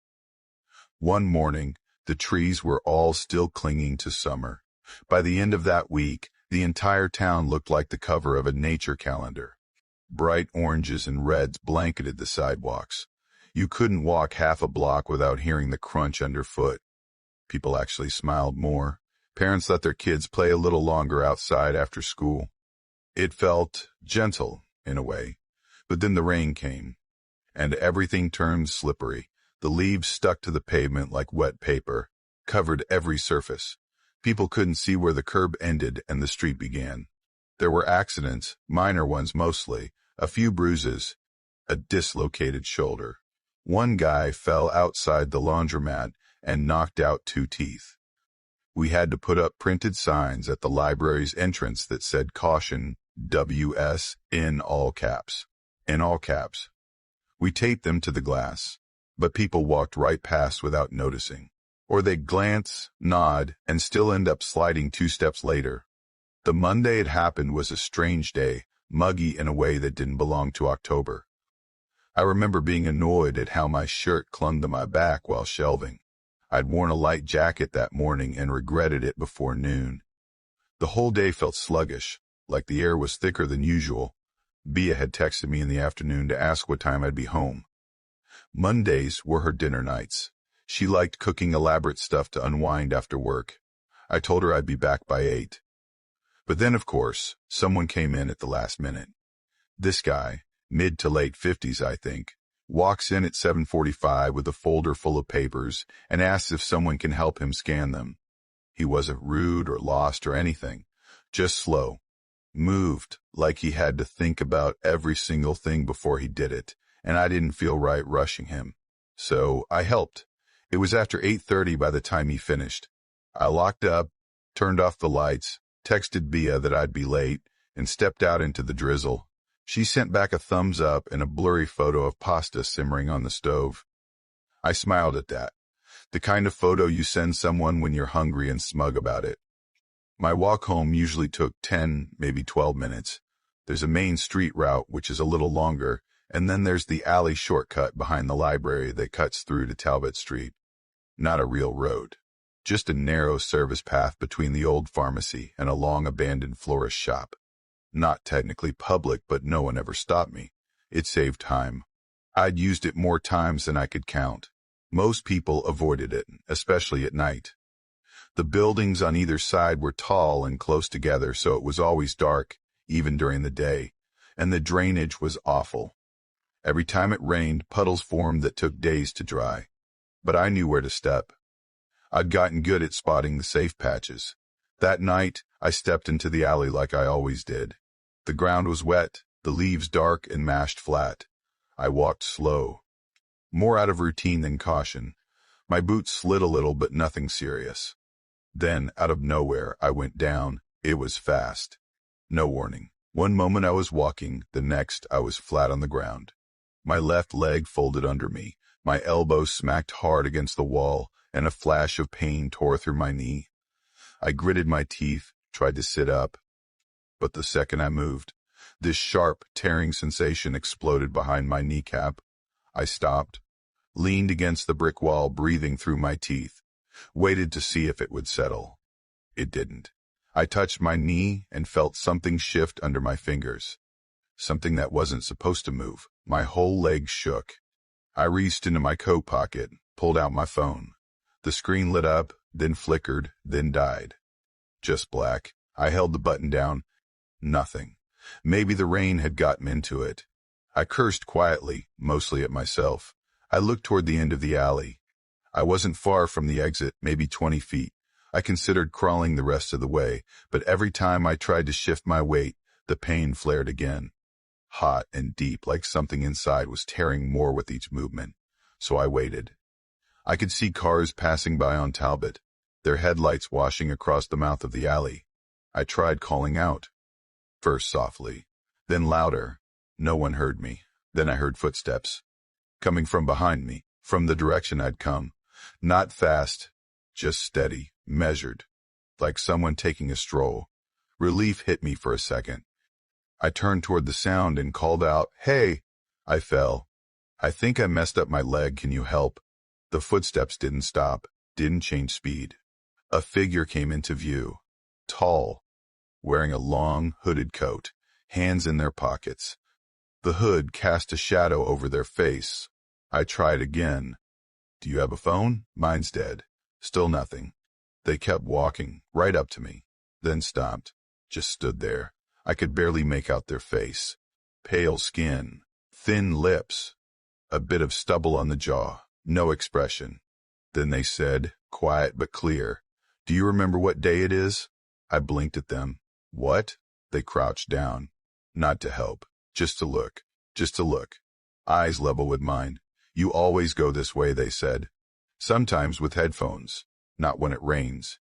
One morning, the trees were all still clinging to summer. By the end of that week, the entire town looked like the cover of a nature calendar. Bright oranges and reds blanketed the sidewalks. You couldn't walk half a block without hearing the crunch underfoot. People actually smiled more. Parents let their kids play a little longer outside after school. It felt gentle, in a way. But then the rain came, and everything turned slippery. The leaves stuck to the pavement like wet paper, covered every surface. People couldn't see where the curb ended and the street began. There were accidents, minor ones mostly, a few bruises, a dislocated shoulder. One guy fell outside the laundromat and knocked out 2 teeth. We had to put up printed signs at the library's entrance that said "Caution, WS" in all caps. In all caps. We taped them to the glass, but people walked right past without noticing. Or they'd glance, nod, and still end up sliding 2 steps later. The Monday it happened was a strange day, muggy in a way that didn't belong to October. I remember being annoyed at how my shirt clung to my back while shelving. I'd worn a light jacket that morning and regretted it before noon. The whole day felt sluggish, like the air was thicker than usual. Bea had texted me in the afternoon to ask what time I'd be home. Mondays were her dinner nights. She liked cooking elaborate stuff to unwind after work. I told her I'd be back by 8. But then, of course, someone came in at the last minute. This guy, mid to late 50s, I think, walks in at 7:45 with a folder full of papers and asks if someone can help him scan them. He wasn't rude or lost or anything, just slow. Moved like he had to think about every single thing before he did it, and I didn't feel right rushing him. So I helped. It was after 8:30 by the time he finished. I locked up, turned off the lights, texted Bea that I'd be late, and stepped out into the drizzle. She sent back a thumbs up and a blurry photo of pasta simmering on the stove. I smiled at that. The kind of photo you send someone when you're hungry and smug about it. My walk home usually took 10, maybe 12 minutes. There's a main street route, which is a little longer, and then there's the alley shortcut behind the library that cuts through to Talbot Street. Not a real road. Just a narrow service path between the old pharmacy and a long abandoned florist shop. Not technically public, but no one ever stopped me. It saved time. I'd used it more times than I could count. Most people avoided it, especially at night. The buildings on either side were tall and close together, so it was always dark, even during the day, and the drainage was awful. Every time it rained, puddles formed that took days to dry. But I knew where to step. I'd gotten good at spotting the safe patches. That night, I stepped into the alley like I always did. The ground was wet, the leaves dark and mashed flat. I walked slow, more out of routine than caution. My boots slid a little, but nothing serious. Then, out of nowhere, I went down. It was fast. No warning. One moment I was walking, the next I was flat on the ground. My left leg folded under me, my elbow smacked hard against the wall, and a flash of pain tore through my knee. I gritted my teeth, tried to sit up. But the second I moved, this sharp, tearing sensation exploded behind my kneecap. I stopped, leaned against the brick wall, breathing through my teeth, waited to see if it would settle. It didn't. I touched my knee and felt something shift under my fingers. Something that wasn't supposed to move. My whole leg shook. I reached into my coat pocket, pulled out my phone. The screen lit up, then flickered, then died. Just black. I held the button down. Nothing. Maybe the rain had gotten into it. I cursed quietly, mostly at myself. I looked toward the end of the alley. I wasn't far from the exit, maybe 20 feet. I considered crawling the rest of the way, but every time I tried to shift my weight, the pain flared again. Hot and deep, like something inside was tearing more with each movement. So I waited. I could see cars passing by on Talbot, their headlights washing across the mouth of the alley. I tried calling out. First softly, then louder. No one heard me. Then I heard footsteps. Coming from behind me, from the direction I'd come. Not fast, just steady, measured, like someone taking a stroll. Relief hit me for a second. I turned toward the sound and called out, "Hey!" I fell. "I think I messed up my leg, can you help?" The footsteps didn't stop, didn't change speed. A figure came into view. Tall, wearing a long, hooded coat, hands in their pockets. The hood cast a shadow over their face. I tried again. "Do you have a phone? Mine's dead." Still nothing. They kept walking, right up to me, then stopped, just stood there. I could barely make out their face. Pale skin, thin lips, a bit of stubble on the jaw, no expression. Then they said, quiet but clear, "Do you remember what day it is?" I blinked at them. "What?" They crouched down. Not to help, just to look, just to look. Eyes level with mine. "You always go this way," they said. "Sometimes with headphones, not when it rains.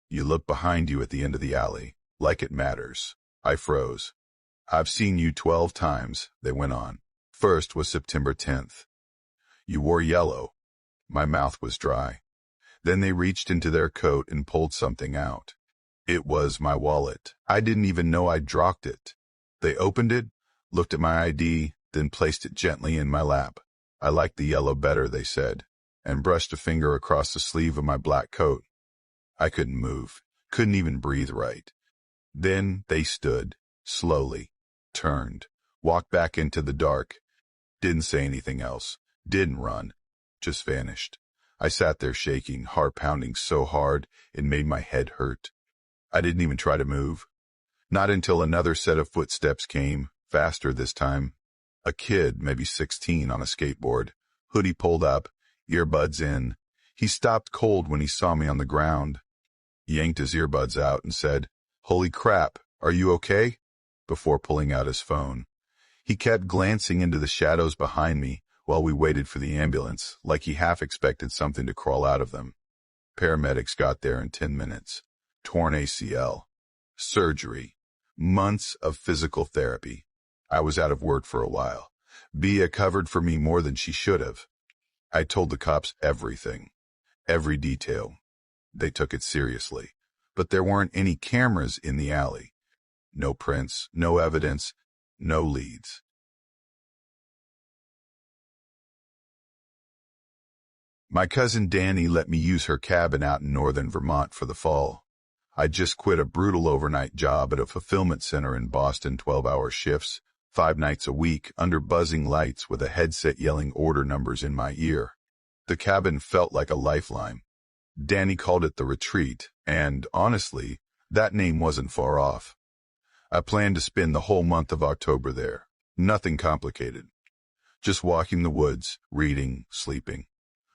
You look behind you at the end of the alley, like it matters." I froze. "I've seen you 12 times, they went on. First was September 10th. You wore yellow." My mouth was dry. Then they reached into their coat and pulled something out. It was my wallet. I didn't even know I'd dropped it. They opened it, looked at my ID, then placed it gently in my lap. "I like the yellow better," they said, and brushed a finger across the sleeve of my black coat. I couldn't move, couldn't even breathe right. Then they stood, slowly, turned, walked back into the dark. Didn't say anything else, didn't run, just vanished. I sat there shaking, heart pounding so hard it made my head hurt. I didn't even try to move. Not until another set of footsteps came, faster this time. A kid, maybe 16, on a skateboard, hoodie pulled up, earbuds in. He stopped cold when he saw me on the ground. Yanked his earbuds out and said, "Holy crap, are you okay?" before pulling out his phone. He kept glancing into the shadows behind me while we waited for the ambulance, like he half expected something to crawl out of them. Paramedics got there in 10 minutes. Torn ACL. Surgery. Months of physical therapy. I was out of word for a while. Bea covered for me more than she should have. I told the cops everything. Every detail. They took it seriously. But there weren't any cameras in the alley. No prints, no evidence, No leads. My cousin Danny let me use her cabin out in northern Vermont for the fall. I just quit a brutal overnight job at a fulfillment center in Boston, 12-hour shifts, 5 nights a week, under buzzing lights with a headset yelling order numbers in my ear. The cabin felt like a lifeline. Danny called it the retreat, and, honestly, that name wasn't far off. I planned to spend the whole month of October there. Nothing complicated. Just walking the woods, reading, sleeping.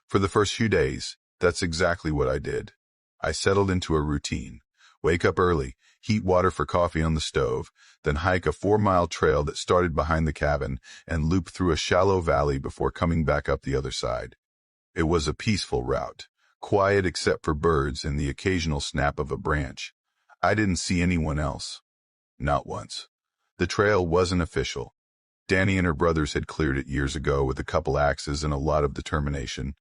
For the first few days, that's exactly what I did. I settled into a routine. Wake up early, heat water for coffee on the stove, then hike a 4-mile trail that started behind the cabin and loop through a shallow valley before coming back up the other side. It was a peaceful route, quiet except for birds and the occasional snap of a branch. I didn't see anyone else. Not once. The trail wasn't official. Danny and her brothers had cleared it years ago with a couple axes and a lot of determination.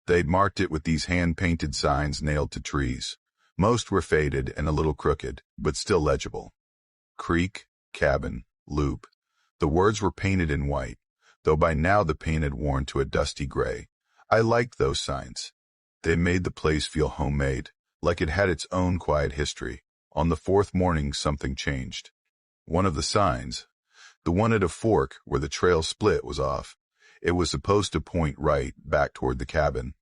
They'd marked it with these hand-painted signs nailed to trees. Most were faded and a little crooked, but still legible. Creek, cabin, loop. The words were painted in white, though by now the paint had worn to a dusty gray. I liked those signs. They made the place feel homemade, like it had its own quiet history. On the 4th morning, something changed. One of the signs, the one at a fork where the trail split, was off. It was supposed to point right, back toward the cabin.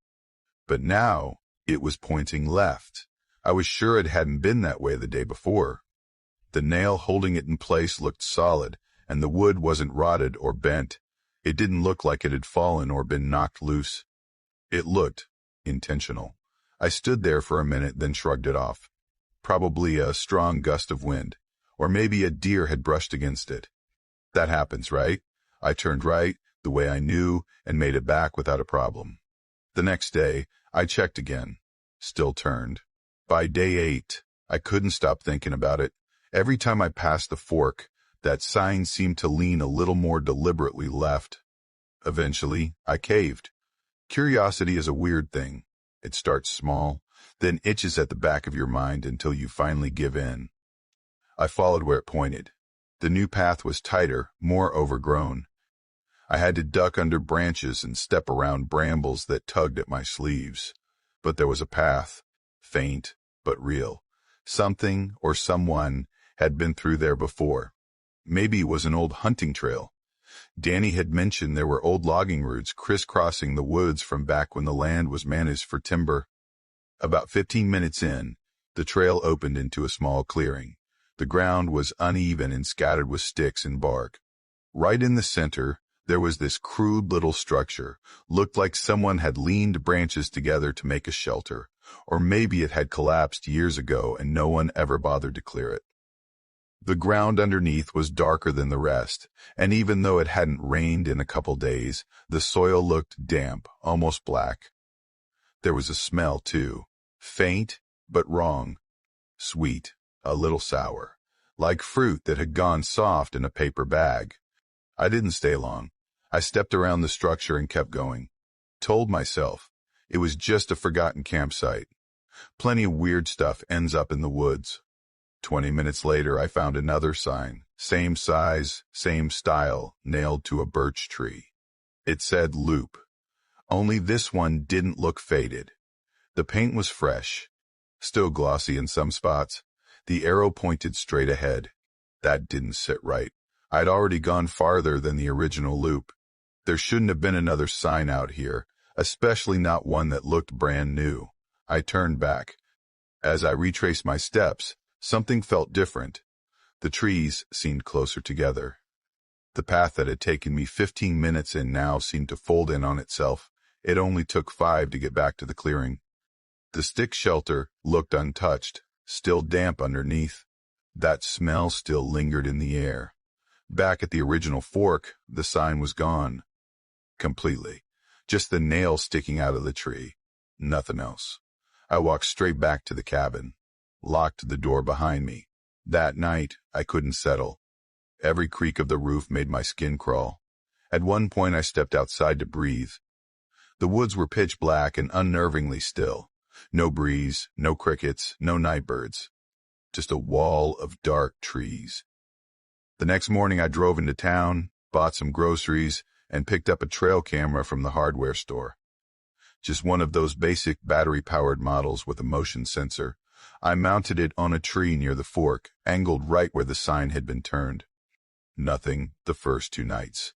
But now, it was pointing left. I was sure it hadn't been that way the day before. The nail holding it in place looked solid, and the wood wasn't rotted or bent. It didn't look like it had fallen or been knocked loose. It looked intentional. I stood there for a minute, then shrugged it off. Probably a strong gust of wind, or maybe a deer had brushed against it. That happens, right? I turned right, the way I knew, and made it back without a problem. The next day, I checked again. Still turned. By day 8, I couldn't stop thinking about it. Every time I passed the fork, that sign seemed to lean a little more deliberately left. Eventually, I caved. Curiosity is a weird thing. It starts small, then itches at the back of your mind until you finally give in. I followed where it pointed. The new path was tighter, more overgrown. I had to duck under branches and step around brambles that tugged at my sleeves. But there was a path, faint but real. Something or someone had been through there before. Maybe it was an old hunting trail. Danny had mentioned there were old logging routes crisscrossing the woods from back when the land was managed for timber. About 15 minutes in, the trail opened into a small clearing. The ground was uneven and scattered with sticks and bark. Right in the center, there was this crude little structure. Looked like someone had leaned branches together to make a shelter, or maybe it had collapsed years ago and no one ever bothered to clear it. The ground underneath was darker than the rest, and even though it hadn't rained in a couple days, the soil looked damp, almost black. There was a smell, too. Faint, but wrong. Sweet, a little sour, like fruit that had gone soft in a paper bag. I didn't stay long. I stepped around the structure and kept going. Told myself it was just a forgotten campsite. Plenty of weird stuff ends up in the woods. 20 minutes later, I found another sign, same size, same style, nailed to a birch tree. It said Loop. Only this one didn't look faded. The paint was fresh, still glossy in some spots. The arrow pointed straight ahead. That didn't sit right. I'd already gone farther than the original loop. There shouldn't have been another sign out here, especially not one that looked brand new. I turned back. As I retraced my steps, something felt different. The trees seemed closer together. The path that had taken me 15 minutes in now seemed to fold in on itself. It only took 5 to get back to the clearing. The stick shelter looked untouched, still damp underneath. That smell still lingered in the air. Back at the original fork, the sign was gone. Completely. Just the nail sticking out of the tree. Nothing else. I walked straight back to the cabin. Locked the door behind me. That night, I couldn't settle. Every creak of the roof made my skin crawl. At one point, I stepped outside to breathe. The woods were pitch black and unnervingly still. No breeze, no crickets, no night birds. Just a wall of dark trees. The next morning I drove into town, bought some groceries, and picked up a trail camera from the hardware store. Just one of those basic battery-powered models with a motion sensor. I mounted it on a tree near the fork, angled right where the sign had been turned. Nothing the first 2 nights.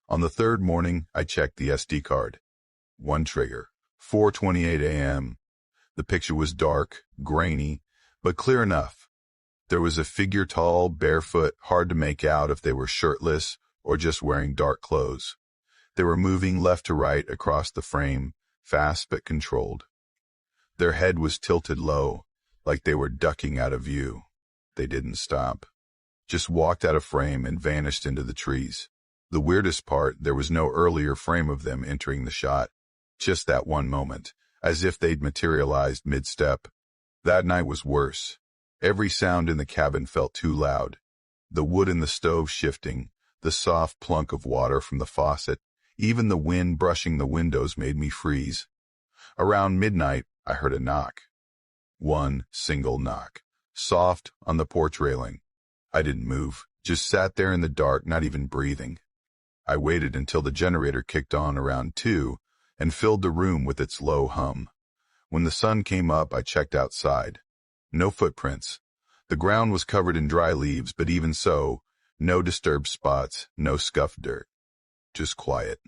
On the third morning, I checked the SD card. One trigger, 4:28 a.m. The picture was dark, grainy, but clear enough. There was a figure tall, barefoot, hard to make out if they were shirtless or just wearing dark clothes. They were moving left to right across the frame, fast but controlled. Their head was tilted low, like they were ducking out of view. They didn't stop. Just walked out of frame and vanished into the trees. The weirdest part, there was no earlier frame of them entering the shot. Just that one moment, as if they'd materialized mid-step. That night was worse. Every sound in the cabin felt too loud. The wood in the stove shifting, the soft plunk of water from the faucet, even the wind brushing the windows made me freeze. Around midnight, I heard a knock. One single knock, soft on the porch railing. I didn't move, just sat there in the dark, not even breathing. I waited until the generator kicked on around 2 and filled the room with its low hum. When the sun came up, I checked outside. No footprints. The ground was covered in dry leaves, but even so, no disturbed spots, no scuffed dirt. Just quiet.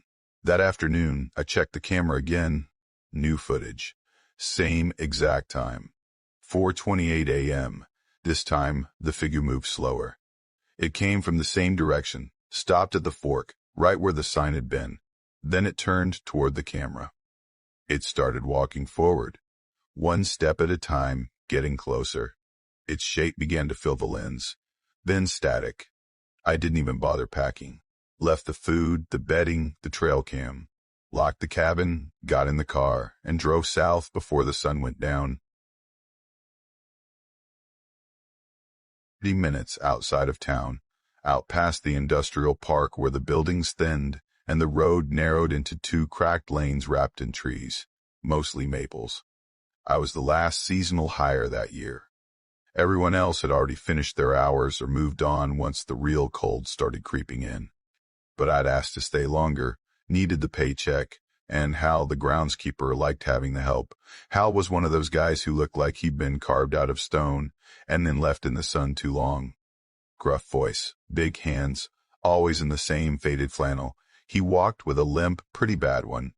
That afternoon, I checked the camera again. New footage. Same exact time. 4:28 a.m. This time, the figure moved slower. It came from the same direction, stopped at the fork, right where the sign had been. Then it turned toward the camera. It started walking forward, one step at a time, getting closer. Its shape began to fill the lens. Then static. I didn't even bother packing. Left the food, the bedding, the trail cam. Locked the cabin, got in the car, and drove south before the sun went down. 30 minutes outside of town, out past the industrial park where the buildings thinned and the road narrowed into 2 cracked lanes wrapped in trees, mostly maples. I was the last seasonal hire that year. Everyone else had already finished their hours or moved on once the real cold started creeping in. But I'd asked to stay longer, needed the paycheck, and Hal, the groundskeeper, liked having the help. Hal was one of those guys who looked like he'd been carved out of stone and then left in the sun too long. Gruff voice, big hands, always in the same faded flannel. He walked with a limp, pretty bad one.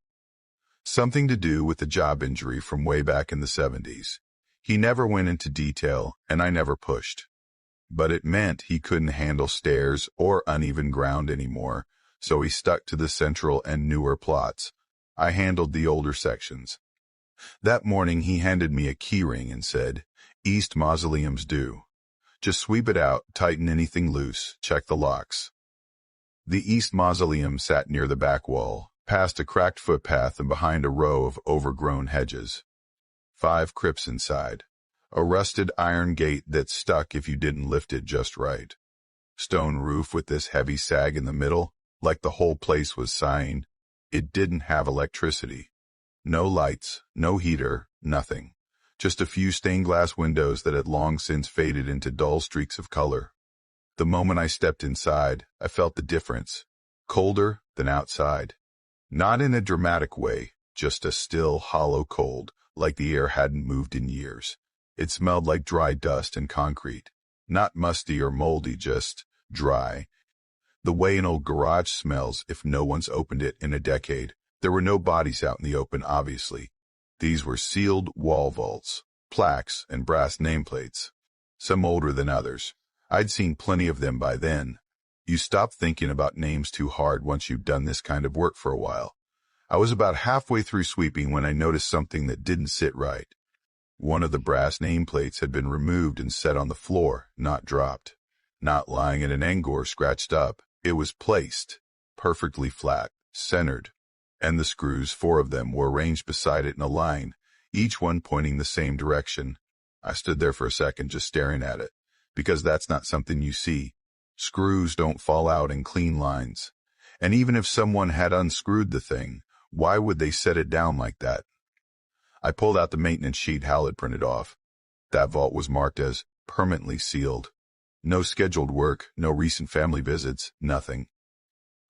Something to do with a job injury from way back in the 70s. He never went into detail, and I never pushed. But it meant he couldn't handle stairs or uneven ground anymore, so he stuck to the central and newer plots. I handled the older sections. That morning he handed me a key ring and said, "East Mausoleum's due. Just sweep it out, tighten anything loose, check the locks." The East Mausoleum sat near the back wall, past a cracked footpath and behind a row of overgrown hedges. 5 crypts inside. A rusted iron gate that stuck if you didn't lift it just right. Stone roof with this heavy sag in the middle, like the whole place was sighing. It didn't have electricity. No lights, no heater, nothing. Just a few stained glass windows that had long since faded into dull streaks of color. The moment I stepped inside, I felt the difference. Colder than outside. Not in a dramatic way, just a still, hollow cold, like the air hadn't moved in years. It smelled like dry dust and concrete. Not musty or moldy, just dry. The way an old garage smells if no one's opened it in a decade. There were no bodies out in the open, obviously. These were sealed wall vaults, plaques, and brass nameplates. Some older than others. I'd seen plenty of them by then. You stop thinking about names too hard once you've done this kind of work for a while. I was about halfway through sweeping when I noticed something that didn't sit right. One of the brass nameplates had been removed and set on the floor, not dropped. Not lying in an angle or scratched up. It was placed, perfectly flat, centered, and the screws, 4 of them, were arranged beside it in a line, each one pointing the same direction. I stood there for a second just staring at it, because that's not something you see. Screws don't fall out in clean lines. And even if someone had unscrewed the thing, why would they set it down like that? I pulled out the maintenance sheet Hal had printed off. That vault was marked as permanently sealed. No scheduled work, no recent family visits, nothing.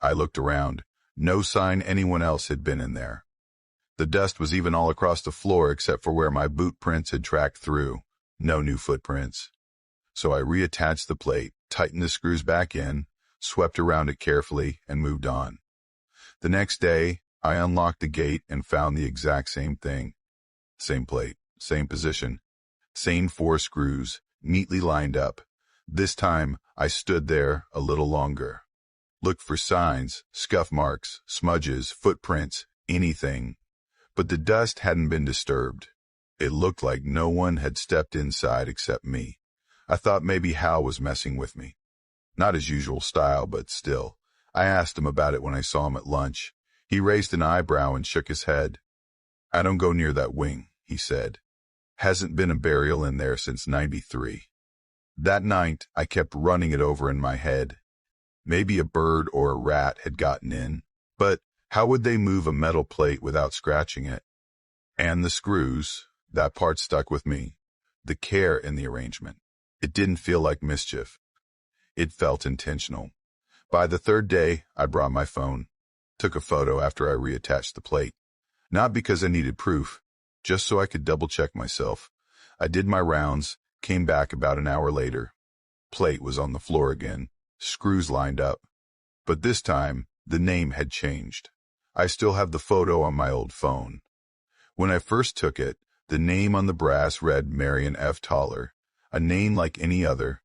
I looked around. No sign anyone else had been in there. The dust was even all across the floor except for where my boot prints had tracked through. No new footprints. So I reattached the plate, tightened the screws back in, swept around it carefully, and moved on. The next day, I unlocked the gate and found the exact same thing. Same plate, same position, same 4 screws, neatly lined up. This time, I stood there a little longer. Looked for signs, scuff marks, smudges, footprints, anything. But the dust hadn't been disturbed. It looked like no one had stepped inside except me. I thought maybe Hal was messing with me. Not his usual style, but still. I asked him about it when I saw him at lunch. He raised an eyebrow and shook his head. "I don't go near that wing," he said. "Hasn't been a burial in there since '93. That night, I kept running it over in my head. Maybe a bird or a rat had gotten in, but how would they move a metal plate without scratching it? And the screws, that part stuck with me. The care in the arrangement. It didn't feel like mischief. It felt intentional. By the 3rd day, I brought my phone. Took a photo after I reattached the plate. Not because I needed proof, just so I could double-check myself. I did my rounds, came back about an hour later. Plate was on the floor again, screws lined up. But this time, the name had changed. I still have the photo on my old phone. When I first took it, the name on the brass read Marion F. Toller, a name like any other.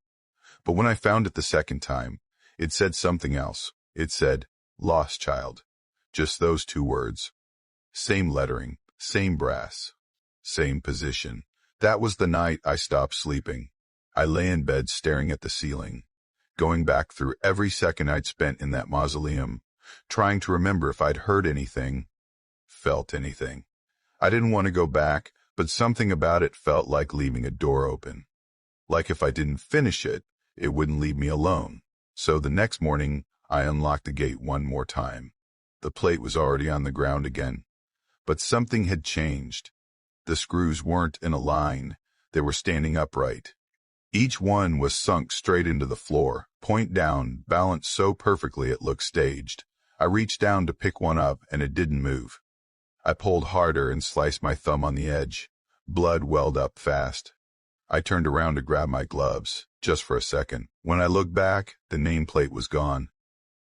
But when I found it the second time, it said something else. It said, "Lost Child." Just those 2 words. Same lettering, same brass, same position. That was the night I stopped sleeping. I lay in bed staring at the ceiling, going back through every second I'd spent in that mausoleum, trying to remember if I'd heard anything, felt anything. I didn't want to go back, but something about it felt like leaving a door open. Like if I didn't finish it, it wouldn't leave me alone. So the next morning, I unlocked the gate one more time. The plate was already on the ground again. But something had changed. The screws weren't in a line. They were standing upright. Each one was sunk straight into the floor, point down, balanced so perfectly it looked staged. I reached down to pick one up, and it didn't move. I pulled harder and sliced my thumb on the edge. Blood welled up fast. I turned around to grab my gloves, just for a second. When I looked back, the nameplate was gone.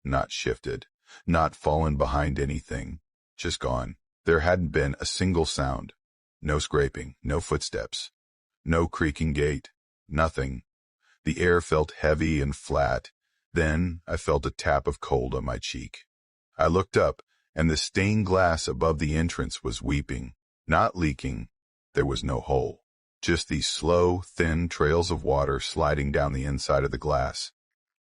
Not shifted, not fallen behind anything, just gone. There hadn't been a single sound. No scraping, no footsteps, no creaking gate, nothing. The air felt heavy and flat. Then I felt a tap of cold on my cheek. I looked up, and the stained glass above the entrance was weeping, not leaking. There was no hole. Just these slow, thin trails of water sliding down the inside of the glass.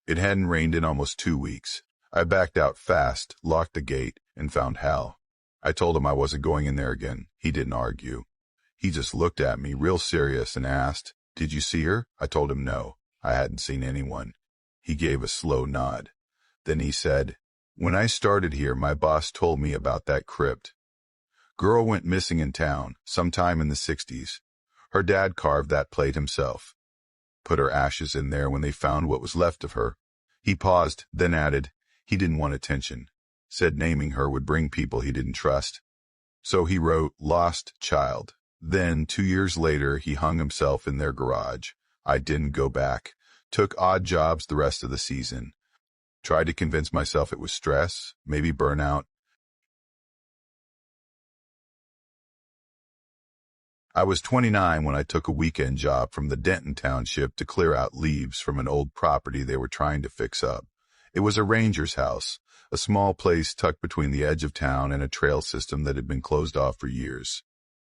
It hadn't rained in almost 2 weeks. I backed out fast, locked the gate, and found Hal. I told him I wasn't going in there again. He didn't argue. He just looked at me real serious and asked, "Did you see her?" I told him no. I hadn't seen anyone. He gave a slow nod. Then he said, "When I started here, my boss told me about that crypt. Girl went missing in town, sometime in the '60s. Her dad carved that plate himself. Put her ashes in there when they found what was left of her." He paused, then added, he didn't want attention. Said naming her would bring people he didn't trust. So he wrote "Lost Child." Then, 2 years later, he hung himself in their garage. I didn't go back. Took odd jobs the rest of the season. Tried to convince myself it was stress, maybe burnout. I was 29 when I took a weekend job from the Denton Township to clear out leaves from an old property they were trying to fix up. It was a ranger's house, a small place tucked between the edge of town and a trail system that had been closed off for years.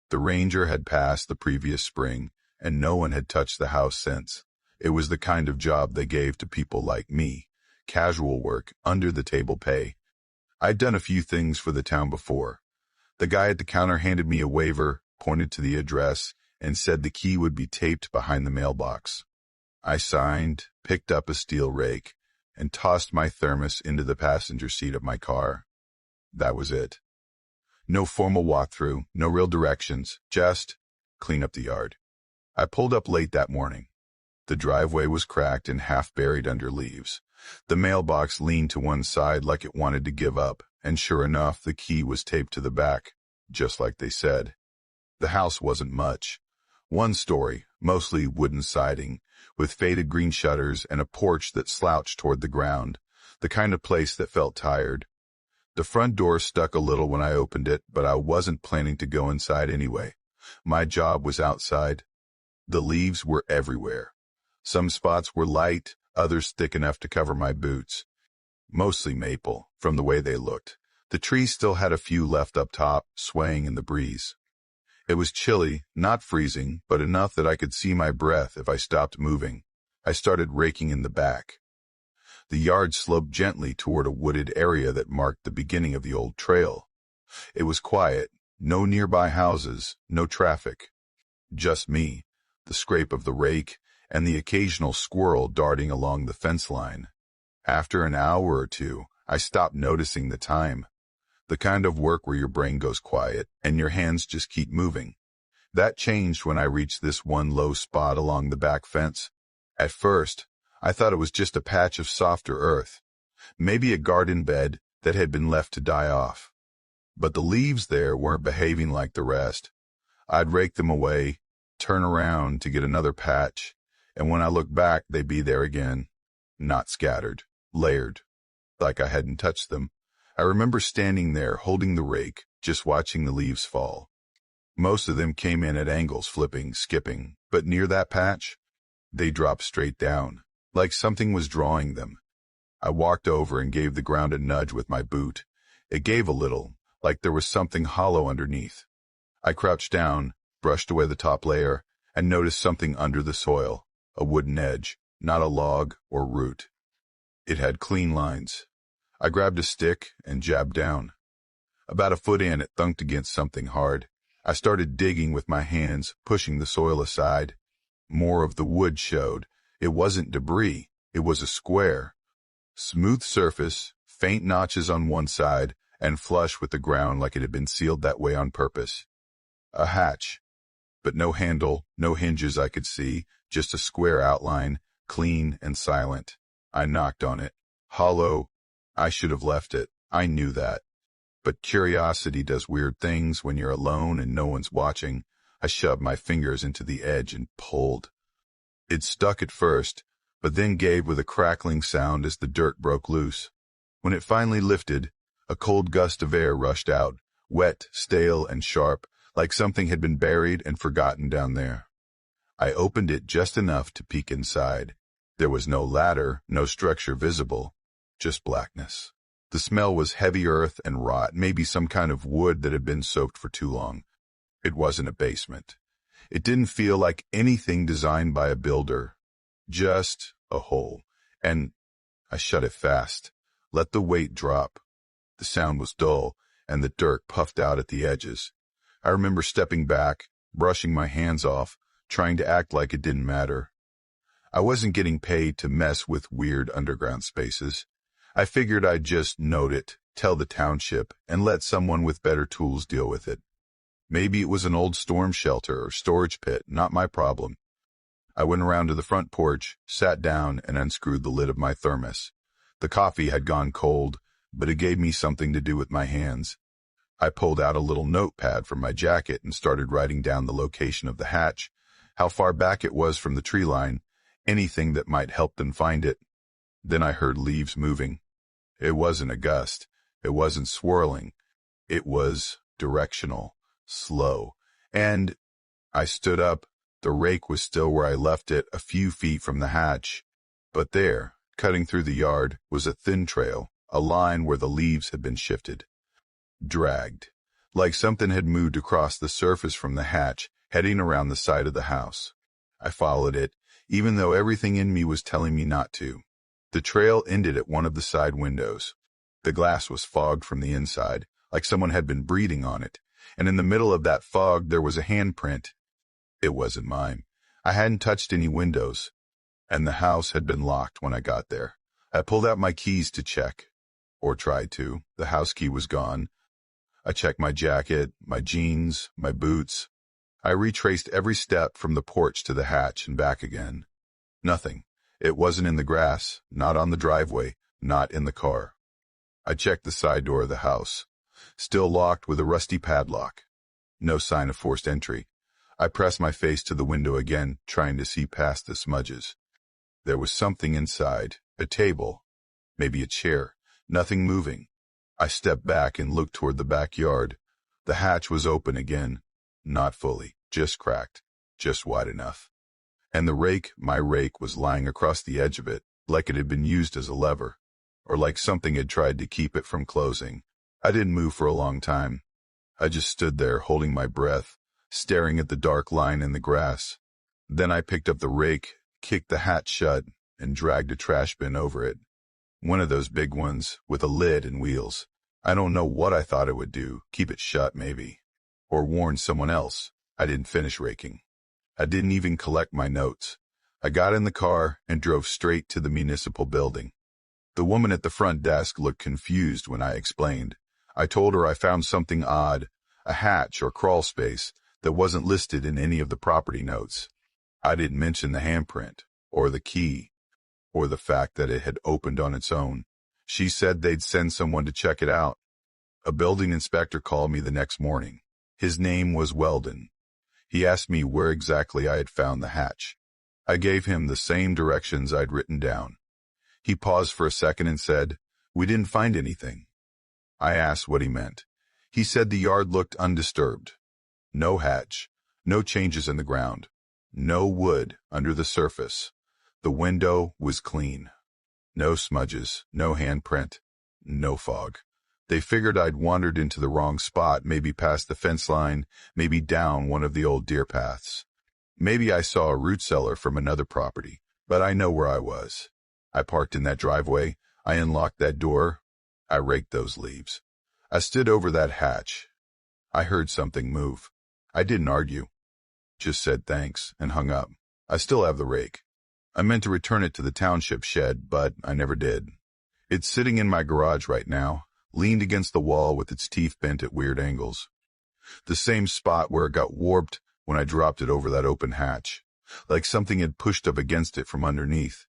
The ranger had passed the previous spring, and no one had touched the house since. It was the kind of job they gave to people like me, casual work, under-the-table pay. I'd done a few things for the town before. The guy at the counter handed me a waiver, pointed to the address, and said the key would be taped behind the mailbox. I signed, picked up a steel rake, and tossed my thermos into the passenger seat of my car. That was it. No formal walkthrough, no real directions, just clean up the yard. I pulled up late that morning. The driveway was cracked and half buried under leaves. The mailbox leaned to one side like it wanted to give up, and sure enough, the key was taped to the back, just like they said. The house wasn't much. One story, mostly wooden siding, with faded green shutters and a porch that slouched toward the ground, the kind of place that felt tired. The front door stuck a little when I opened it, but I wasn't planning to go inside anyway. My job was outside. The leaves were everywhere. Some spots were light, others thick enough to cover my boots. Mostly maple, from the way they looked. The tree still had a few left up top, swaying in the breeze. It was chilly, not freezing, but enough that I could see my breath if I stopped moving. I started raking in the back. The yard sloped gently toward a wooded area that marked the beginning of the old trail. It was quiet, no nearby houses, no traffic. Just me, the scrape of the rake, and the occasional squirrel darting along the fence line. After an hour or two, I stopped noticing the time. The kind of work where your brain goes quiet and your hands just keep moving. That changed when I reached this one low spot along the back fence. At first, I thought it was just a patch of softer earth, maybe a garden bed that had been left to die off. But the leaves there weren't behaving like the rest. I'd rake them away, turn around to get another patch, and when I looked back, they'd be there again, not scattered, layered, like I hadn't touched them. I remember standing there holding the rake, just watching the leaves fall. Most of them came in at angles, flipping, skipping, but near that patch, they dropped straight down, like something was drawing them. I walked over and gave the ground a nudge with my boot. It gave a little, like there was something hollow underneath. I crouched down, brushed away the top layer, and noticed something under the soil, a wooden edge, not a log or root. It had clean lines. I grabbed a stick and jabbed down. About a foot in, it thunked against something hard. I started digging with my hands, pushing the soil aside. More of the wood showed. It wasn't debris, it was a square. Smooth surface, faint notches on one side, and flush with the ground like it had been sealed that way on purpose. A hatch, but no handle, no hinges I could see, just a square outline, clean and silent. I knocked on it. Hollow. I should have left it. I knew that. But curiosity does weird things when you're alone and no one's watching. I shoved my fingers into the edge and pulled. It stuck at first, but then gave with a crackling sound as the dirt broke loose. When it finally lifted, a cold gust of air rushed out, wet, stale, and sharp, like something had been buried and forgotten down there. I opened it just enough to peek inside. There was no ladder, no structure visible, just blackness. The smell was heavy earth and rot, maybe some kind of wood that had been soaked for too long. It wasn't a basement. It didn't feel like anything designed by a builder. Just a hole. And I shut it fast, let the weight drop. The sound was dull, and the dirt puffed out at the edges. I remember stepping back, brushing my hands off, trying to act like it didn't matter. I wasn't getting paid to mess with weird underground spaces. I figured I'd just note it, tell the township, and let someone with better tools deal with it. Maybe it was an old storm shelter or storage pit, not my problem. I went around to the front porch, sat down, and unscrewed the lid of my thermos. The coffee had gone cold, but it gave me something to do with my hands. I pulled out a little notepad from my jacket and started writing down the location of the hatch, how far back it was from the tree line, anything that might help them find it. Then I heard leaves moving. It wasn't a gust. It wasn't swirling. It was directional, slow. And I stood up. The rake was still where I left it, a few feet from the hatch. But there, cutting through the yard, was a thin trail, a line where the leaves had been shifted. Dragged, like something had moved across the surface from the hatch, heading around the side of the house. I followed it, even though everything in me was telling me not to. The trail ended at one of the side windows. The glass was fogged from the inside, like someone had been breathing on it, and in the middle of that fog there was a handprint. It wasn't mine. I hadn't touched any windows, and the house had been locked when I got there. I pulled out my keys to check, or tried to. The house key was gone. I checked my jacket, my jeans, my boots. I retraced every step from the porch to the hatch and back again. Nothing. It wasn't in the grass, not on the driveway, not in the car. I checked the side door of the house. Still locked with a rusty padlock. No sign of forced entry. I pressed my face to the window again, trying to see past the smudges. There was something inside. A table. Maybe a chair. Nothing moving. I stepped back and looked toward the backyard. The hatch was open again. Not fully. Just cracked. Just wide enough. And the rake, my rake, was lying across the edge of it, like it had been used as a lever, or like something had tried to keep it from closing. I didn't move for a long time. I just stood there, holding my breath, staring at the dark line in the grass. Then I picked up the rake, kicked the hatch shut, and dragged a trash bin over it. One of those big ones, with a lid and wheels. I don't know what I thought it would do, keep it shut maybe. Or warn someone else. I didn't finish raking. I didn't even collect my notes. I got in the car and drove straight to the municipal building. The woman at the front desk looked confused when I explained. I told her I found something odd, a hatch or crawl space that wasn't listed in any of the property notes. I didn't mention the handprint, or the key, or the fact that it had opened on its own. She said they'd send someone to check it out. A building inspector called me the next morning. His name was Weldon. He asked me where exactly I had found the hatch. I gave him the same directions I'd written down. He paused for a second and said, "We didn't find anything." I asked what he meant. He said the yard looked undisturbed. No hatch, no changes in the ground, no wood under the surface. The window was clean. No smudges, no handprint, no fog. They figured I'd wandered into the wrong spot, maybe past the fence line, maybe down one of the old deer paths. Maybe I saw a root cellar from another property, but I know where I was. I parked in that driveway. I unlocked that door. I raked those leaves. I stood over that hatch. I heard something move. I didn't argue. Just said thanks and hung up. I still have the rake. I meant to return it to the township shed, but I never did. It's sitting in my garage right now, leaned against the wall with its teeth bent at weird angles. The same spot where it got warped when I dropped it over that open hatch, like something had pushed up against it from underneath.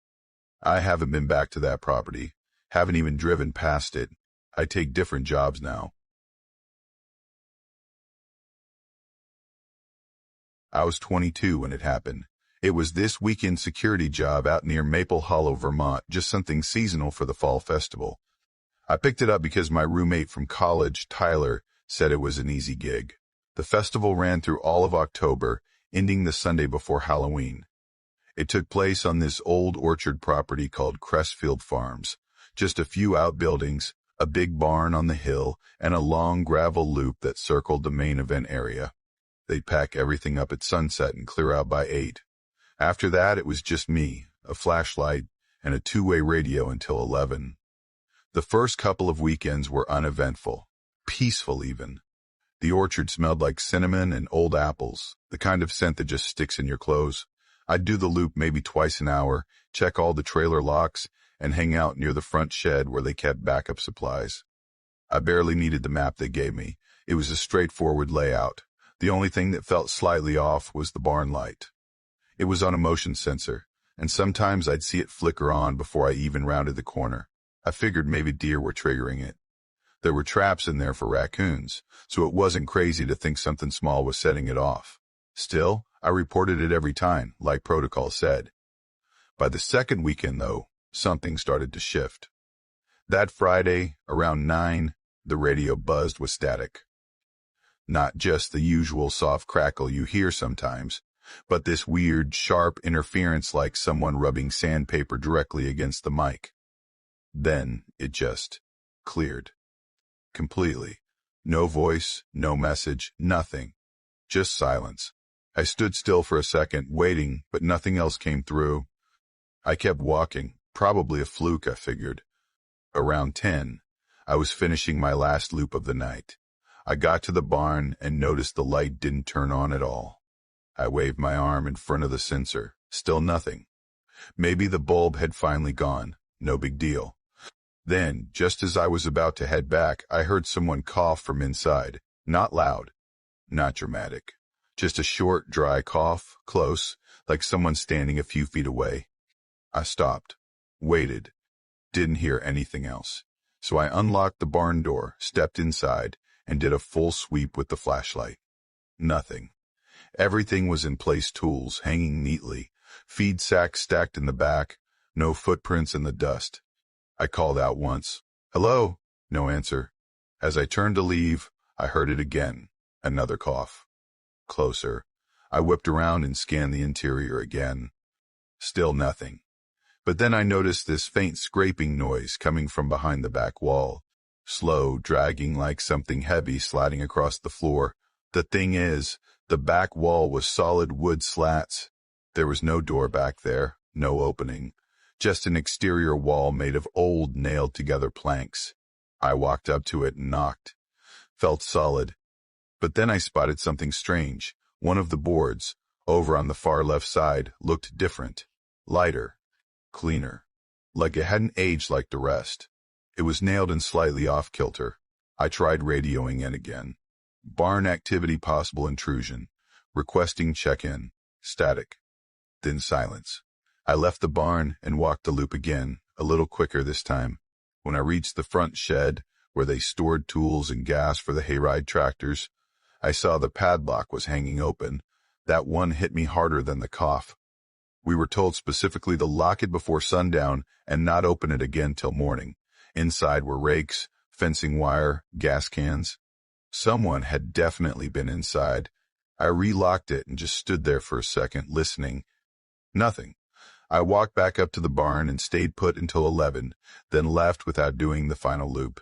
I haven't been back to that property, haven't even driven past it. I take different jobs now. I was 22 when it happened. It was this weekend security job out near Maple Hollow, Vermont, just something seasonal for the fall festival. I picked it up because my roommate from college, Tyler, said it was an easy gig. The festival ran through all of October, ending the Sunday before Halloween. It took place on this old orchard property called Crestfield Farms. Just a few outbuildings, a big barn on the hill, and a long gravel loop that circled the main event area. They'd pack everything up at sunset and clear out by 8. After that, it was just me, a flashlight, and a two-way radio until 11. The first couple of weekends were uneventful, peaceful even. The orchard smelled like cinnamon and old apples, the kind of scent that just sticks in your clothes. I'd do the loop maybe twice an hour, check all the trailer locks, and hang out near the front shed where they kept backup supplies. I barely needed the map they gave me. It was a straightforward layout. The only thing that felt slightly off was the barn light. It was on a motion sensor, and sometimes I'd see it flicker on before I even rounded the corner. I figured maybe deer were triggering it. There were traps in there for raccoons, so it wasn't crazy to think something small was setting it off. Still, I reported it every time, like protocol said. By the second weekend, though, something started to shift. That Friday, around 9, the radio buzzed with static. Not just the usual soft crackle you hear sometimes, but this weird, sharp interference like someone rubbing sandpaper directly against the mic. Then it just cleared. Completely. No voice, no message, nothing. Just silence. I stood still for a second, waiting, but nothing else came through. I kept walking, probably a fluke, I figured. Around 10, I was finishing my last loop of the night. I got to the barn and noticed the light didn't turn on at all. I waved my arm in front of the sensor. Still nothing. Maybe the bulb had finally gone. No big deal. Then, just as I was about to head back, I heard someone cough from inside. Not loud. Not dramatic. Just a short, dry cough, close, like someone standing a few feet away. I stopped, waited, didn't hear anything else. So I unlocked the barn door, stepped inside, and did a full sweep with the flashlight. Nothing. Everything was in place, tools hanging neatly, feed sacks stacked in the back, no footprints in the dust. I called out once. Hello? No answer. As I turned to leave, I heard it again. Another cough. Closer. I whipped around and scanned the interior again. Still nothing. But then I noticed this faint scraping noise coming from behind the back wall. Slow, dragging like something heavy sliding across the floor. The thing is, the back wall was solid wood slats. There was no door back there, no opening. Just an exterior wall made of old, nailed-together planks. I walked up to it and knocked. Felt solid. But then I spotted something strange. One of the boards, over on the far left side, looked different. Lighter. Cleaner. Like it hadn't aged like the rest. It was nailed and slightly off-kilter. I tried radioing in again. Barn activity, possible intrusion. Requesting check-in. Static. Then silence. I left the barn and walked the loop again, a little quicker this time. When I reached the front shed, where they stored tools and gas for the hayride tractors, I saw the padlock was hanging open. That one hit me harder than the cough. We were told specifically to lock it before sundown and not open it again till morning. Inside were rakes, fencing wire, gas cans. Someone had definitely been inside. I relocked it and just stood there for a second, listening. Nothing. I walked back up to the barn and stayed put until 11, then left without doing the final loop.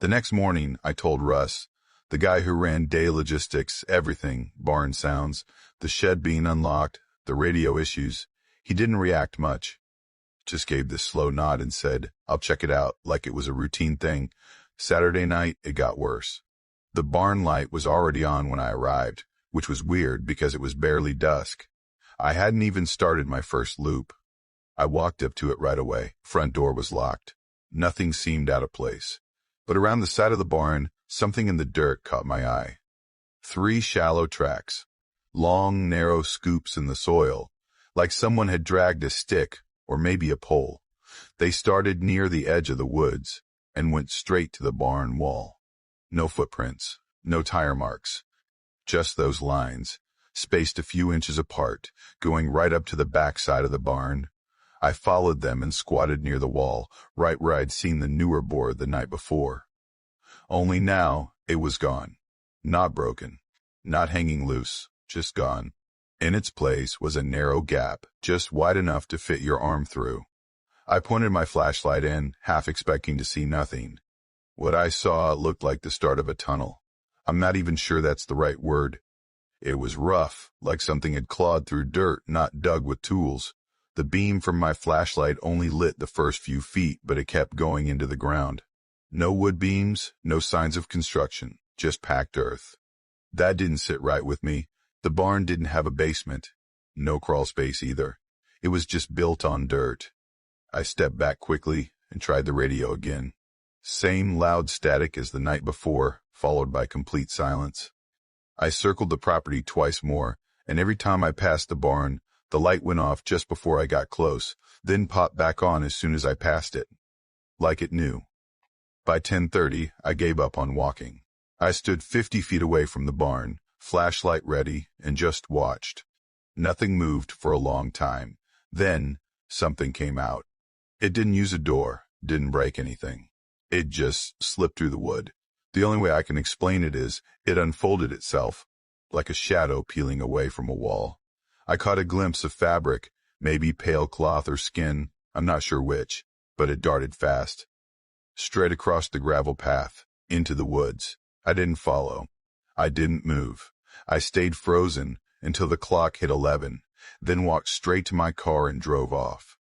The next morning, I told Russ, the guy who ran day logistics, everything, barn sounds, the shed being unlocked, the radio issues. He didn't react much. Just gave this slow nod and said, I'll check it out, like it was a routine thing. Saturday night, it got worse. The barn light was already on when I arrived, which was weird because it was barely dusk. I hadn't even started my first loop. I walked up to it right away. Front door was locked. Nothing seemed out of place. But around the side of the barn, something in the dirt caught my eye. 3 shallow tracks. Long, narrow scoops in the soil, like someone had dragged a stick or maybe a pole. They started near the edge of the woods and went straight to the barn wall. No footprints, no tire marks. Just those lines, spaced a few inches apart, going right up to the back side of the barn. I followed them and squatted near the wall, right where I'd seen the newer board the night before. Only now, it was gone. Not broken. Not hanging loose. Just gone. In its place was a narrow gap, just wide enough to fit your arm through. I pointed my flashlight in, half expecting to see nothing. What I saw looked like the start of a tunnel. I'm not even sure that's the right word. It was rough, like something had clawed through dirt, not dug with tools. The beam from my flashlight only lit the first few feet, but it kept going into the ground. No wood beams, no signs of construction, just packed earth. That didn't sit right with me. The barn didn't have a basement. No crawl space either. It was just built on dirt. I stepped back quickly and tried the radio again. Same loud static as the night before, followed by complete silence. I circled the property twice more, and every time I passed the barn, the light went off just before I got close, then popped back on as soon as I passed it. Like it knew. By 10:30, I gave up on walking. I stood 50 feet away from the barn, flashlight ready, and just watched. Nothing moved for a long time. Then, something came out. It didn't use a door, didn't break anything. It just slipped through the wood. The only way I can explain it is, it unfolded itself, like a shadow peeling away from a wall. I caught a glimpse of fabric, maybe pale cloth or skin, I'm not sure which, but it darted fast. Straight across the gravel path, into the woods. I didn't follow. I didn't move. I stayed frozen until the clock hit 11, then walked straight to my car and drove off.